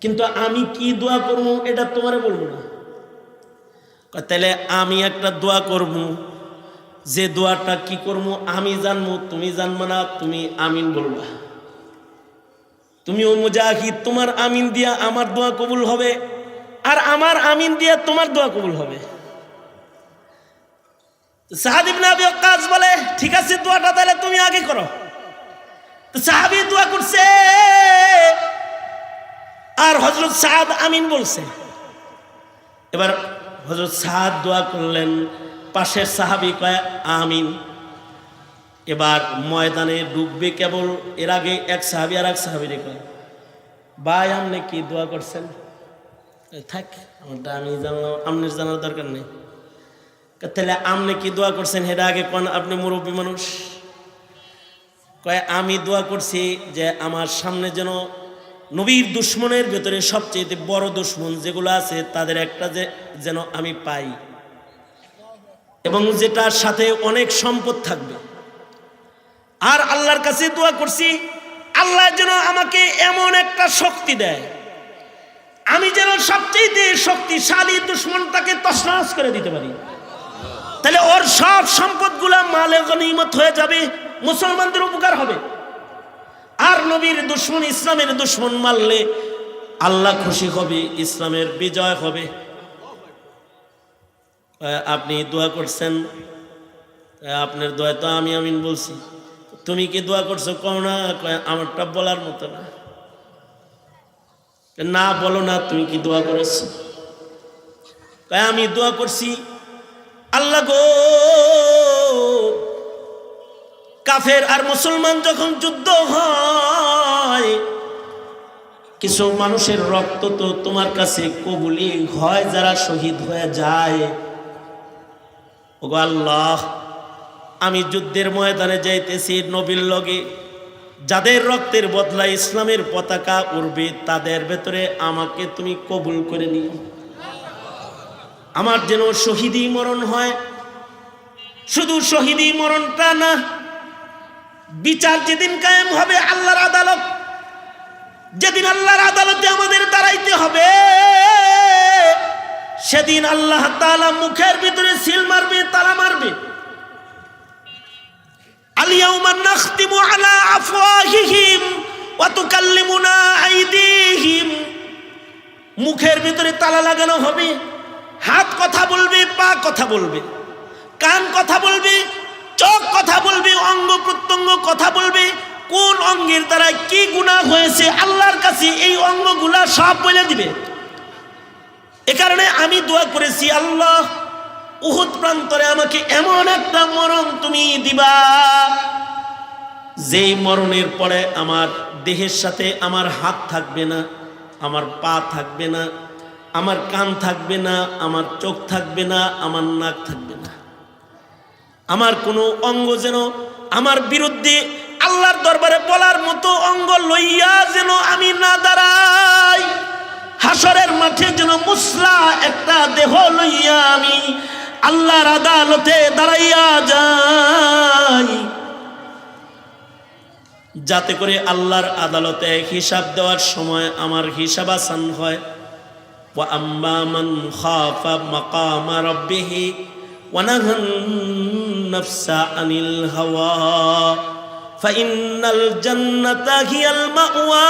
Speaker 1: কিন্তু আমি কি দোয়া করবো এটা তোমারে বলবো না। তাহলে আমি একটা দোয়া করবো, যে দোয়াটা কি করবো আমি জানবো, তুমি জানবো না, তুমি আমিন বলবা। তুমিও মুজাহিদ, তোমার আমিন দিয়া আমার দোয়া কবুল হবে, আর আমার আমিন দিয়া তোমার দোয়া কবুল হবে। সাদ ইবনে আবি ওয়াক্কাস বলে, ঠিক আছে দোয়াটা তাহলে তুমি আগে করো। তো সাহাবী দোয়া করছে, আর হযরত সাদ আমিন বলছে। এবার হযরত সাদ দোয়া করলেন, পাশের সাহাবী কয় আমিন।
Speaker 2: এবার ময়দানে ডুববে কেবল, এর আগে এক সাহাবী আর এক সাহাবীরে কয়, ভাই আপনি কি দোয়া করছেন? থাক, আমারটা আমি জানলাম, আপনার জানার দরকার নেই। তাহলে আপনি কি দোয়া করছেন হেটা আগে কোন, আপনি মুরব্বী মানুষ। কয় আমি দোয়া করছি যে আমার সামনে যেন নবীর দুশ্মনের ভেতরে সবচেয়ে বড় দুশ্মন যেগুলো আছে তাদের একটা যেন আমি পাই, এবং যেটার সাথে অনেক সম্পদ থাকবে। আর আল্লাহর কাছে দোয়া করছি আল্লাহ যেন আমাকে এমন একটা শক্তি দেয়, আমি যেন সবচেয়ে শক্তিশালী দুশ্মনটাকে তছনছ করে দিতে পারি। তাহলে ওর সব সম্পদগুলা মালে গনিমত হয়ে যাবে, মুসলমানদের উপকার হবে। আর নবীর দুশ্মন, ইসলামের দুশ্মন মারলে আল্লাহ খুশি হবে, ইসলামের বিজয় হবে। আপনি দোয়া করছেন, আপনার দোয়া তো আমি আমিন বলছি, তুমি কি দোয়া করছো কও না। আমারটা বলার মতো না, না বলো না তুমি কি দোয়া করেছো। আমি দোয়া করছি আল্লাহ গো, কাফের আর মুসলমান যখন যুদ্ধ হয়, কিছু মানুষের রক্ত তো তোমার কাছে কবুলি হয় যারা শহীদ হয়ে যায়। ওগো আল্লাহ, আমি যুদ্ধের ময়দানে যাইতেছি নবীর লগে, যাদের রক্তের বদলায় ইসলামের পতাকা উড়বে তাদের ভেতরে আমাকে তুমি কবুল করে নিও। আমার যেন শহীদি মরণ হয়। শুধু শহীদি মরণটা না, বিচার যেদিন কায়েম হবে আল্লাহর আদালত, যেদিন আল্লাহর আদালতে আমাদের দাঁড়াইতে হবে, সেদিন আল্লাহ তাআলা মুখের ভিতরে সিল মারবে, তালা মারবে। আল-ইয়াউমা নাখতিমু আলা আফওয়াহিহিম ওয়া তুকাল্লিমুনা আইদিহিম, মুখের ভিতরে তালা লাগানো হবে, হাত কথা বলবে, পা কথা বলবে, কান কথা বলবে, চোখ কথা বলবে, অঙ্গ প্রত্যঙ্গ কথা বলবে। কোন অঙ্গের দ্বারা কি গুনাহ হয়েছে আল্লাহর কাছে এই অঙ্গগুলা সব বলে দিবে। এ কারণে আমি দোয়া করেছি, আল্লাহ উহুদ প্রান্তরে আমাকে এমন একটা মরণ তুমি দিবা, যেই মরণের পরে আমার দেহের সাথে আমার হাত থাকবে না, আমার পা থাকবে না, আমার কান থাকবে না, আমার চোখ থাকবে না, আমার নাক থাকবে না। আমার কোনো অঙ্গ যেন আমার বিরুদ্ধে আল্লাহর দরবারে বলার মতো অঙ্গ লইয়া যেন আমি না দাঁড়াই। হাসরের মাঠে যেন মুসলা একটা দেহ লইয়া আমি আল্লাহর আদালতে দাঁড়াইয়া যাই, যাতে করে আল্লাহর আদালতে হিসাব দেওয়ার সময় আমার হিসাব আসান হয়। ওয়া আম্মা মান খাফা মাকামা রাব্বিহি ওয়া নাহান নাফসা আনিল হাওয়া ফাইন্নাল জান্নাতা হিয়াল মাওয়া।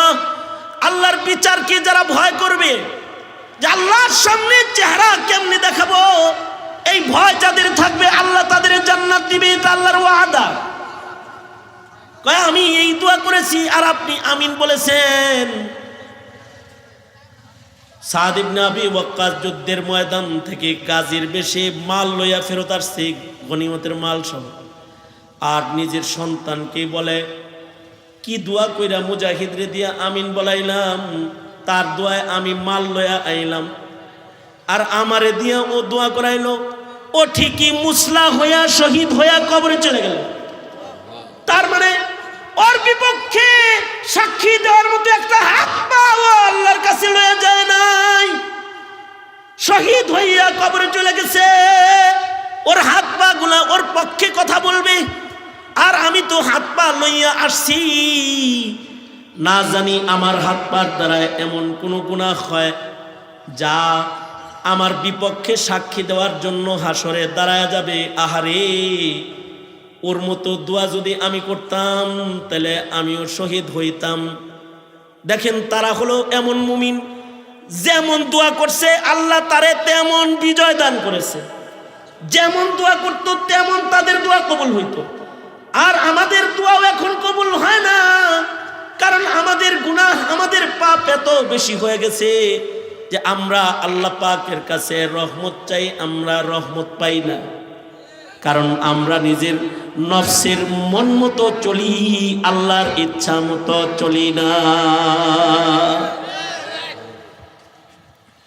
Speaker 2: আল্লাহর বিচারকে যারা ভয় করবে, যে আল্লাহর সামনে চেহারা কেমনে দেখাবো, এই ভয় যাদের থাকবে আল্লাহ তাদের জান্নাত দিবে, এটা আল্লাহর ওয়াদা। কয় আমি এই দোয়া করেছি আর আপনি আমিন বলেছেন। সাদ ইবনে আবি ওয়াক্কাস যুদ্ধের ময়দান থেকে গাজীর বেশে মাল লইয়া ফেরত আসছে, গনিমতের মাল সহ। আর নিজের সন্তানকে বলে, কি দোয়া কইরা মুজাহিদরে দিয়া আমিন বলাইলাম, তার দোয়ায় আমি মাল লইয়া আইলাম। আর আমারে দিয়া ও দোয়া করাইলো, ও ঠিকই মুসলা হইয়া শহীদ হইয়া কবরে চলে গেল। তার মানে ওর বিপক্ষে সাক্ষী দেওয়ার মতো একটা হাত পা আল্লাহর কাছে লইয়া যায় নাই, শহীদ হইয়া কবরে চলে গেছে। ওর হাত পা গুলা ওর পক্ষে কথা বলবে, আর আমি তো হাত পা লইয়া আসছি, না জানি আমার হাত পার দ্বারা এমন কোন গুনাহ হয় যা আমার বিপক্ষে সাক্ষী দেওয়ার জন্য হাসরে দাঁড়ায় যাবে। আহারে, ওর মতো দোয়া যদি আমি করতাম তাহলে আমিও শহীদ হইতাম। দেখেন, তারা হলো এমন মুমিন, যেমন দোয়া করছে আল্লাহ তারে তেমন বিজয় দান করেছে। যেমন দোয়া করত তেমন তাদের দোয়া কবুল হইতো। আর আমাদের দোয়াও এখন কবুল হয় না, কারণ আমাদের গুনাহ, আমাদের পাপ এত বেশি হয়ে গেছে যে আমরা আল্লাহ পাকের কাছে রহমত চাই, আমরা রহমত পাই না।
Speaker 1: কারণ আমরা নিজের নফসের মন মতো চলি, আল্লাহর ইচ্ছা মতো চলি না।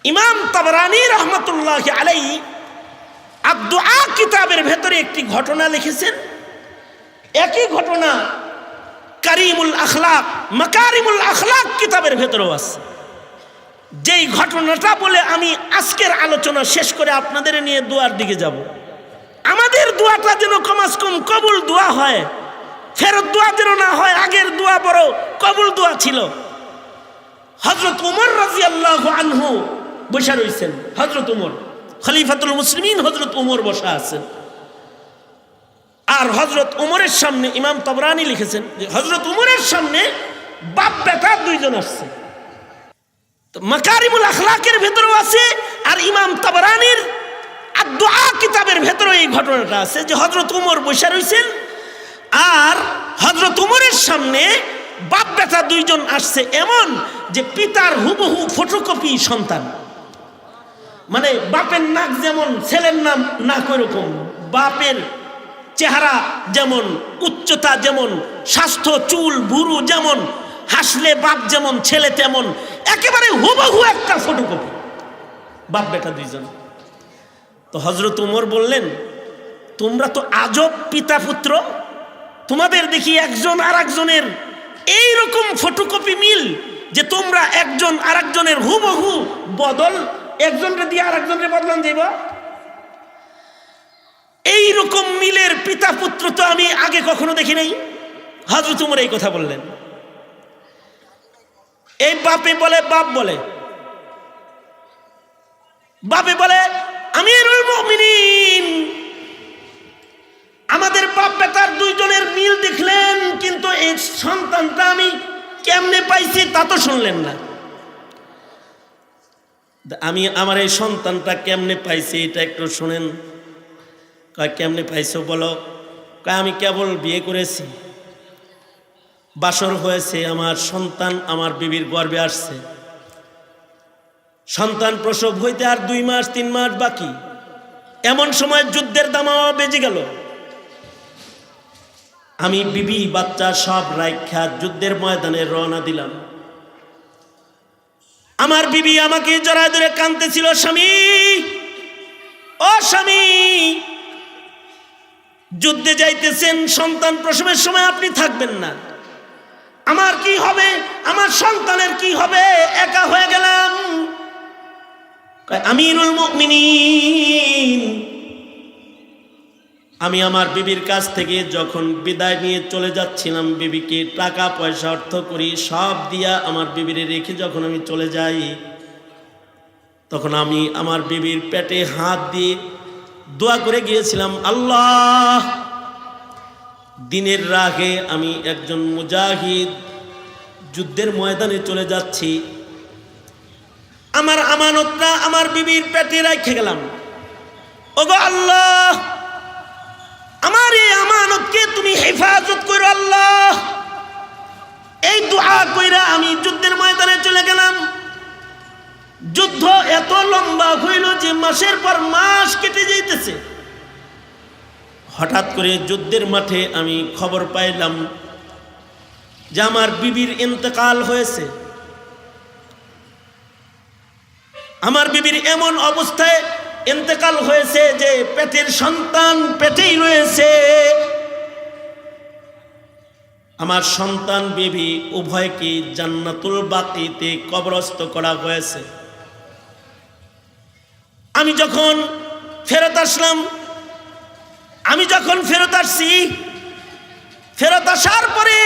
Speaker 1: ইমাম তাবরানী রহমতুল্লাহি আলাইহি আদ-দুআ কিতাবের ভেতরে একটি ঘটনা লিখেছেন। একই ঘটনা কারিমুল আখলাক, মাকারিমুল আখলাক কিতাবের ভেতরেও আছে। যেই ঘটনাটা বলে আমি আজকের আলোচনা শেষ করে আপনাদের নিয়ে দোয়ার দিকে যাব। আমাদের দোয়াটা যেন কমাস কম কবুল দোয়া হয়, ফেরত দোয়া যেন না হয়। আগের দোয়া বড় কবুল দোয়া ছিল। হযরত ওমর রাদিয়াল্লাহু আনহু বসে রয়েছেন। হযরত ওমর খলিফাতুল মুসলিমিন, হযরত ওমর বসা আছেন। আর হযরত ওমরের সামনে ইমাম তাবরানী লিখেছেন যে হযরত ওমরের সামনে বাপ বেটা দুইজন আসছে। তো মাকারিমুল আখলাকের ভেতরেও আছে, আর ইমাম তাবরানীর আদ-দুআ কিতাবের ভেতরেও এই ঘটনাটা আছে যে হযরত ওমর বসে রয়েছেন, আর হযরত ওমরের সামনে বাপ বেটা দুইজন আসছে। এমন যে পিতার হুবহু ফটোকপি সন্তান, মানে বাপের নাক যেমন ছেলের নাম নাক ওইরকম, বাপের চেহারা যেমন, উচ্চতা যেমন, স্বাস্থ্য, চুল, ভুরু যেমন, হাসলে বাপ যেমন ছেলে তেমন, একেবারে হুবহু একটা ফটোকপি, বাপ বেটা দুইজন। তো হযরত ওমর বললেন, তোমরা তো আজব পিতা পুত্র, তোমাদের দেখি একজন আর একজনের এইরকম ফটোকপি মিল যে তোমরা একজন আর একজনের হুবহু বদল, একজনকে দিয়ে আর একজনকে বদলান দিব। এইরকম মিলের পিতা পুত্র তো আমি আগে কখনো দেখি নাই। হযরত ওমর এই কথা বললেন। এই বাপে বলে, বাপে বলে আমিরুল মুমিনিন, আমাদের বাপ বেটার দুইজনের মিল দেখলেন, কিন্তু এই সন্তানটা আমি কেমনে পাইছি তা তো শুনলেন না। আমি আমার এই সন্তানটা কেমনে পাইছি এটা একটু শুনেন। কয় কেমনে পাইছো বলো? কয় আমি কেবল বিয়ে করেছি, বাসর হয়েছে, আমার সন্তান আমার বিবির গর্ভে আসছে। সন্তান প্রসব হইতে আর 2 মাস 3 মাস বাকি। এমন সময় যুদ্ধের দামামা বেজে গেল। আমি বিবি বাচ্চা সব রাইখা যুদ্ধের ময়দানে রওনা দিলাম। আমার বিবি আমাকে জড়ায় ধরে কাঁদতেছিল, স্বামী, ও স্বামী, যুদ্ধে যাইতেছেন, সন্তান প্রসবের সময় আপনি থাকবেন না, আমার কি হবে, আমার সন্তানের কি হবে, একা হয়ে গেলাম। আমিরুল মুমিনিন, আমি আমার বিবির কাছ থেকে যখন বিদায় নিয়ে চলে যাচ্ছিলাম, বিবিকে টাকা পয়সা অর্থ করি সব দিয়া আমার বিবিরে রেখে যখন আমি চলে যাই, তখন আমি আমার বিবির পেটে হাত দিয়ে দোয়া করে গিয়েছিলাম, আল্লাহ, দিনের রাগে আমি একজন মুজাহিদ, যুদ্ধের ময়দানে চলে যাচ্ছি, আমার আমানতটা আমার বিবির পেটে রেখে গেলাম। ওগো আল্লাহ, আমার এই আমানতকে তুমি হেফাজত করো আল্লাহ। এই দোয়া কইরা আমি যুদ্ধের ময়দানে চলে গেলাম। যুদ্ধ এত লম্বা হইল যে মাসের পর মাস কেটে যাইতেছে। হঠাৎ করে যুদ্ধের মাঠে আমি খবর পাইলাম যে আমার বিবির ইন্তেকাল হয়েছে। আমার বিবির এমন অবস্থায় ইন্তেকাল হয়েছে যে পেটের সন্তান পেটেই রয়েছে। আমার সন্তান বিবি উভয়কে জান্নাতুল বাকিতে কবরস্থ করা হয়েছে। আমি যখন ফেরত আসলাম, ফেরত আসার পরে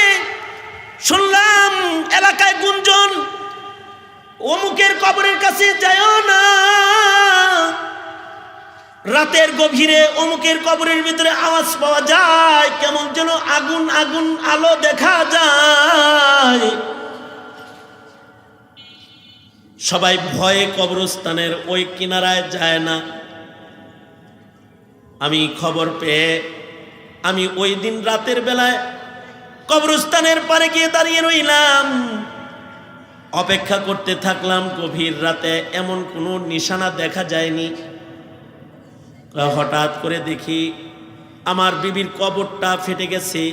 Speaker 1: শুনলাম এলাকায় গুঞ্জন, অমুকের কবরের কাছে যাইও না, রাতের গভীরে অমুকের কবরের ভিতরে আওয়াজ পাওয়া যায়, কেমন যেন আগুন আগুন আলো দেখা যায়। সবাই ভয়ে কবরস্থানের ওই কিনারায় যায় না। আমি খবর পেয়ে আমি ওই দিন রাতের বেলায় কবরস্থানের পারে গিয়ে দাঁড়িয়ে রইলাম, অপেক্ষা করতে থাকলাম। গভীর রাতে এমন কোনো নিশানা দেখা যায়নি। হঠাৎ করে দেখি আমার বিবির কবরটা ফেটে গেছে।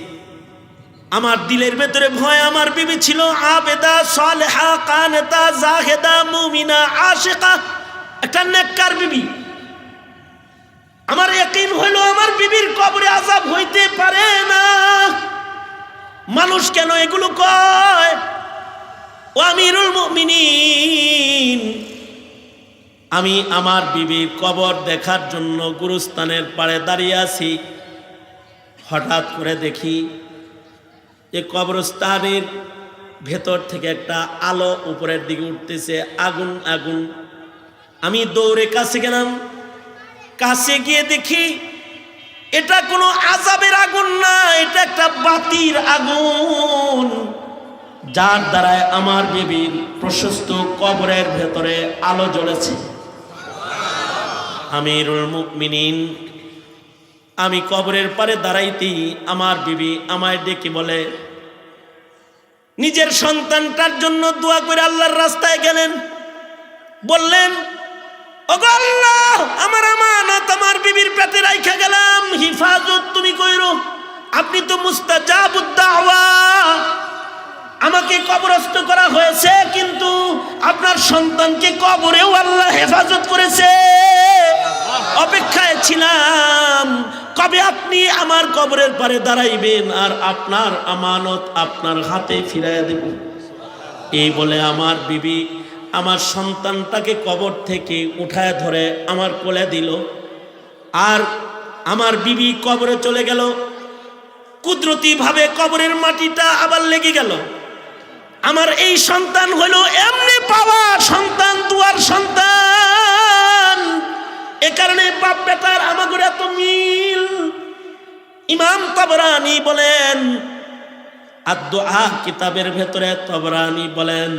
Speaker 1: আমার দিলের ভেতরে ভয়। আমার বিবি ছিল আবেদা, সালেহা, কানেতা, জাহেদা, মুমিনা, আশিকা, একটা নেককার বিবি। আমার ইয়াকিন হইল আমার বিবির কবরে আযাব হইতে পারে না। মানুষ কেন এগুলো কয়? ও আমিরুল মুমিনিন, আমি আমার বিবির কবর দেখার জন্য গুরুস্থানের পাড়ে দাঁড়িয়ে আছি। হঠাৎ করে দেখি যে কবরস্থানের ভেতর থেকে একটা আলো উপরের দিকে উঠতেছে, আগুন আগুন। আমি দৌড়ে কাছে গেলাম। কাছে গিয়ে দেখি এটা কোনো আযাবের আগুন না, এটা একটা বাতির আগুন, যার দ্বারায় আমার বিবির প্রশস্ত কবরের ভেতরে আলো জ্বলেছে। আমিরুল মুমিনিন, আমি কবরের পারে দাঁড়াইতেই আমার বিবি আমায় ডেকে বলে, নিজের সন্তানটার জন্য দোয়া করে আল্লাহর রাস্তায় গেলেন। বললেন, ওগো আল্লাহ, আমার আমানত আমার বিবির পেটে রাইখা গেলাম, হিফাজত তুমি কইরো। আপনি তো মুস্তাজাবুদ দাওয়া। আমাকে কবরস্থ করা হয়েছে, কিন্তু আপনার সন্তানকে কবরেও আল্লাহ হেফাজত করেছে। অপেক্ষায় ছিলাম কবে আপনি আমার কবরের পারে দাঁড়াইবেন আর আপনার আমানত আপনার হাতে ফিরাইয়া দেব। এই বলে আমার বিবি আমার সন্তানটাকে কবর থেকে উঠায় ধরে আমার কোলে দিল। আর আমার বিবি কবরে চলে গেল। কুদরতি ভাবে কবরের মাটিটা আবার লেগে গেল। আমার এই সন্তান হলো এমনি পাওয়া সন্তান, দুয়ার সন্তান। এ কারণে বাপ বেটার আমাদের এত মিল। ইমাম তাবরানী বলেন, আদ-দুআ কিতাবের ভেতরে তাবরানী বলেন,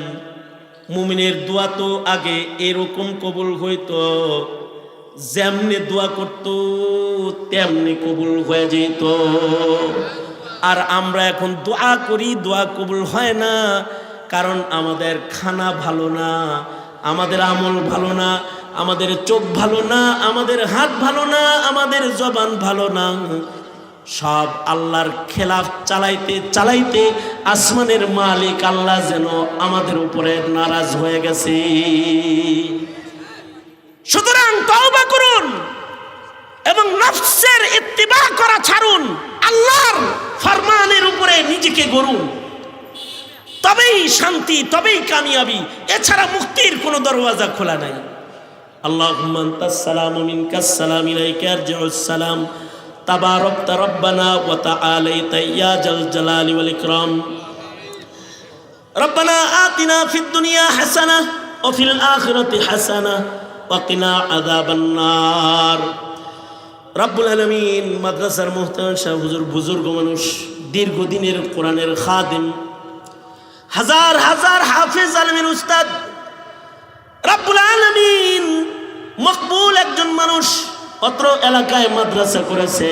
Speaker 1: মুমিনের দোয়া তো আগে এরকম কবুল হইতো, যেমনি দোয়া করতো তেমনি কবুল হয়ে যেত। আর আমরা এখন দোয়া করি, দোয়া কবুল হয় না, কারণ আমাদের খানা ভালো না, আমাদের আমল ভালো না, আমাদের চোখ ভালো না, আমাদের হাত ভালো না, আমাদের জবান ভালো না। সব আল্লাহর খেলাফ চালাইতে চালাইতে আসমানের মালিক আল্লাহ যেন আমাদের উপরে নারাজ হয়ে গেছে। সুতরাং তওবা করুন এবং নফসের ইত্তিবা করা ছাড়ুন, আল্লাহর ফরমানের উপরে নিজেকে গড়ুন। তবেই শান্তি, তবেই কামিয়াবি। এছাড়া মুক্তির কোনো দরওয়াজা খোলা নাই। আল্লাহুম্মা আনতাস সালামু মিনকাস সালাম, ইলাইকা ইয়ারজিউস সালাম, তাবারাকতা রব্বানা ওয়া তাআলাইতা ইয়া জাল জালালি ওয়াল ইকরাম। রব্বানা আতিনা ফিদ দুনিয়া হাসানাহ ওয়া ফিল আখিরাতি হাসানাহ ওয়া কিনা আযাবান নার। রব্বুল আলামিন মাদ্রাসার মুহতারাম শাহ হুজুর, বুজুর্গ মানুষ, দীর্ঘদিনের কোরআনের খাদিম, হাজার হাজার হাফেজ আলমের উস্তাদ, রব্বুল আলামিন মকবুল একজন মানুষ, অত্র এলাকায় মাদ্রাসা করেছে।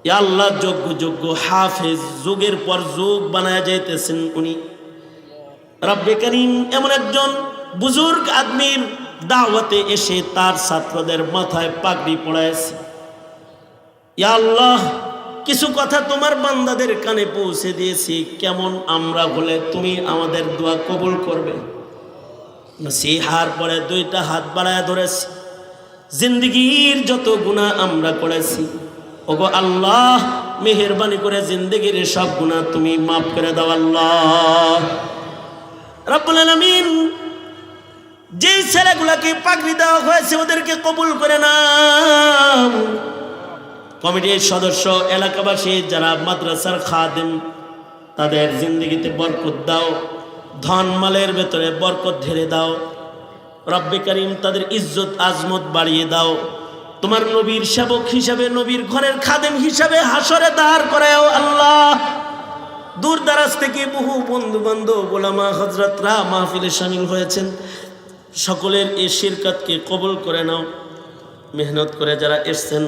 Speaker 1: ইয়া আল্লাহ, যোগ্য যোগ্য হাফেজ যুগের পর যুগ বানায় যাইতেছেন উনি। রব্বে করিম এমন একজন বুজুর্গ আদমির দাওয়াতে এসে তার ছাত্রদের মাথায় পাগড়ি পড়াইছে। ইয়া আল্লাহ, কিছু কথা তোমার বান্দাদের কানে পৌঁছে দিয়েছি, কেমন আমরা হলে তুমি আমাদের দোয়া কবুল করবে। নসিহার পরে দুইটা হাত বাড়ায় ধরেছি। জিন্দগির যত গুনাহ আমরা করেছি, ওগো আল্লাহ, মেহেরবানি করে জিন্দগির সব গুনাহ তুমি মাফ করে দাও আল্লাহ। রব্বুল আলামিন যে ছেলেগুলাকে পাগড়ি দেওয়া হয়েছে ওদেরকে কবুল করে নাও। কমিটির সদস্য, এলাকাবাসী যারা মাদ্রাসার খাদেম, তাদের জিন্দগিতে বরকত দাও, ধন মালের ভেতরে বরকত ঢেলে দাও। রব্বে করিম তাদের ইজ্জত আজমত বাড়িয়ে দাও। তোমার নবীর সেবক হিসাবে, নবীর ঘরের খাদেম হিসাবে হাসরে দাঁড় করাও আল্লাহ। দূর দারাজ থেকে বহু বন্ধু বান্ধব, ওলামা হযরতরা মাহফিলে শামিল হয়েছেন, সকলের এই শিরকতকে কবুল করে নাও। মেহনত করে যারা এসছেন,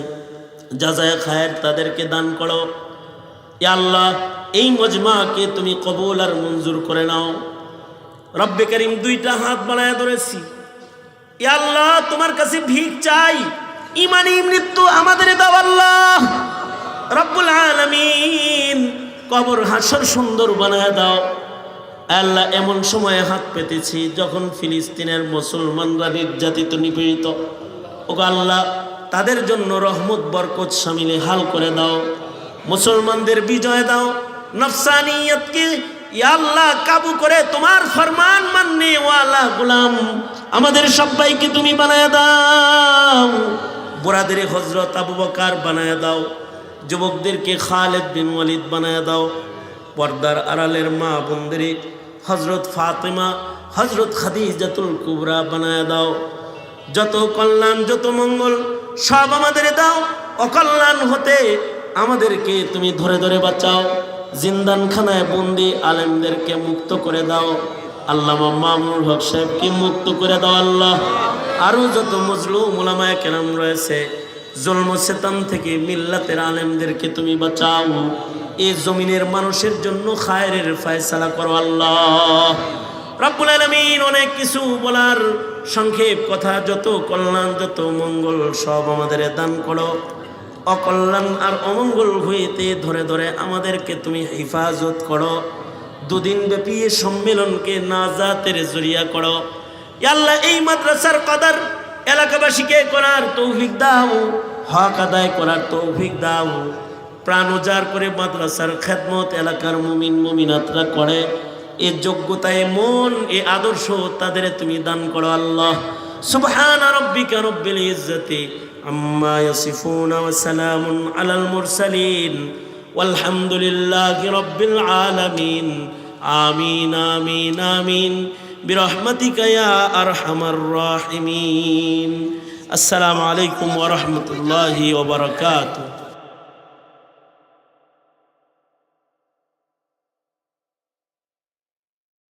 Speaker 1: জাযায়ে খায়ের তাদেরকে দান করো। ইয়া আল্লাহ, এই মজমাকে তুমি কবুল আর মঞ্জুর করে নাও। রব্বে করিম দুইটা হাত বাড়ায় ধরেছি। ইয়া আল্লাহ, তোমার কাছে ভিক চাই, ইমানি মৃত্যু আমাদের দাও আল্লাহ রব্বুল আলামিন। কবর হাসর সুন্দর বানায় দাও আল্লাহ। এমন সময়ে হাত পেতেছি যখন ফিলিস্তিনের মুসলমানরা নির্যাতিত নিপীড়িত, ওগো আল্লাহ তাদের জন্য রহমত বরকত শামিলে হাল করে দাও। মুসলমানদের বিজয় দাও। নফসানিয়তকে ইয়া আল্লাহ কাবু করে তোমার ফরমান মাননে ওয়ালা গোলাম আমাদের সবাইকে তুমি বানায় দাও। বুড়াদের হযরত আবু বকর বানায় দাও। যুবকদেরকে খালিদ বিন ওয়ালিদ বানায় দাও। পর্দার আড়ালের মা বোনদের হযরত ফাতেমা, হযরত খাদিজাতুল কুবরা বানায় দাও। যত কল্যাণ যত মঙ্গল সব আমাদের দাও। অকল্যাণ হতে আমাদেরকে তুমি ধরে ধরে বাঁচাও। জিন্দানখানায় বন্দি আলেমদেরকে মুক্ত করে দাও। আল্লামা মামুনুল হক সাহেবকে মুক্ত করে দাও আল্লাহ। আরও যত মজলুম উলামায়ে কেরাম রয়েছে জুলম সেতাম থেকে মিল্লাতের আলেমদেরকে তুমি বাঁচাও। এই জমিনের মানুষের জন্য খায়রের ফয়সালা করো আল্লাহ রব্বুল আলামিন। অনেক কিছু বলার সংক্ষেপ কথা, যত কল্যাণ যত মঙ্গল সব আমাদের দান করো। অকল্যাণ আর অমঙ্গল হইতে ধরে ধরে আমাদেরকে তুমি হেফাজত করো। দুদিন ব্যাপী সম্মেলনকে নাজাতের জরিয়া করো ইয়া আল্লাহ। এই মাদ্রাসার কদর এলাকাবাসীকে করার তৌফিক দাও, হক আদায় করার তৌফিক দাও। প্রাণ উজাড় করে মাদ্রাসার খেদমত এলাকার মুমিন মুমিনাতরা করে, এ যোগ্যতায় মন এ আদর্শ তাদের তুমি দান করো আল্লাহ। সুবহান রাব্বিকা রব্বিল ইজ্জাতি আম্মা ইয়াসিফুন ওয়া সালামুন আলাল মুরসালিন ওয়ালহামদুলিল্লাহি রাব্বিল আলামিন। আমিন আমিন আমিন বিরহমাতিকা ইয়া আরহামার রাহিমিন। আসসালামু আলাইকুম ওয়া রাহমাতুল্লাহি ওয়া বারাকাতুহু।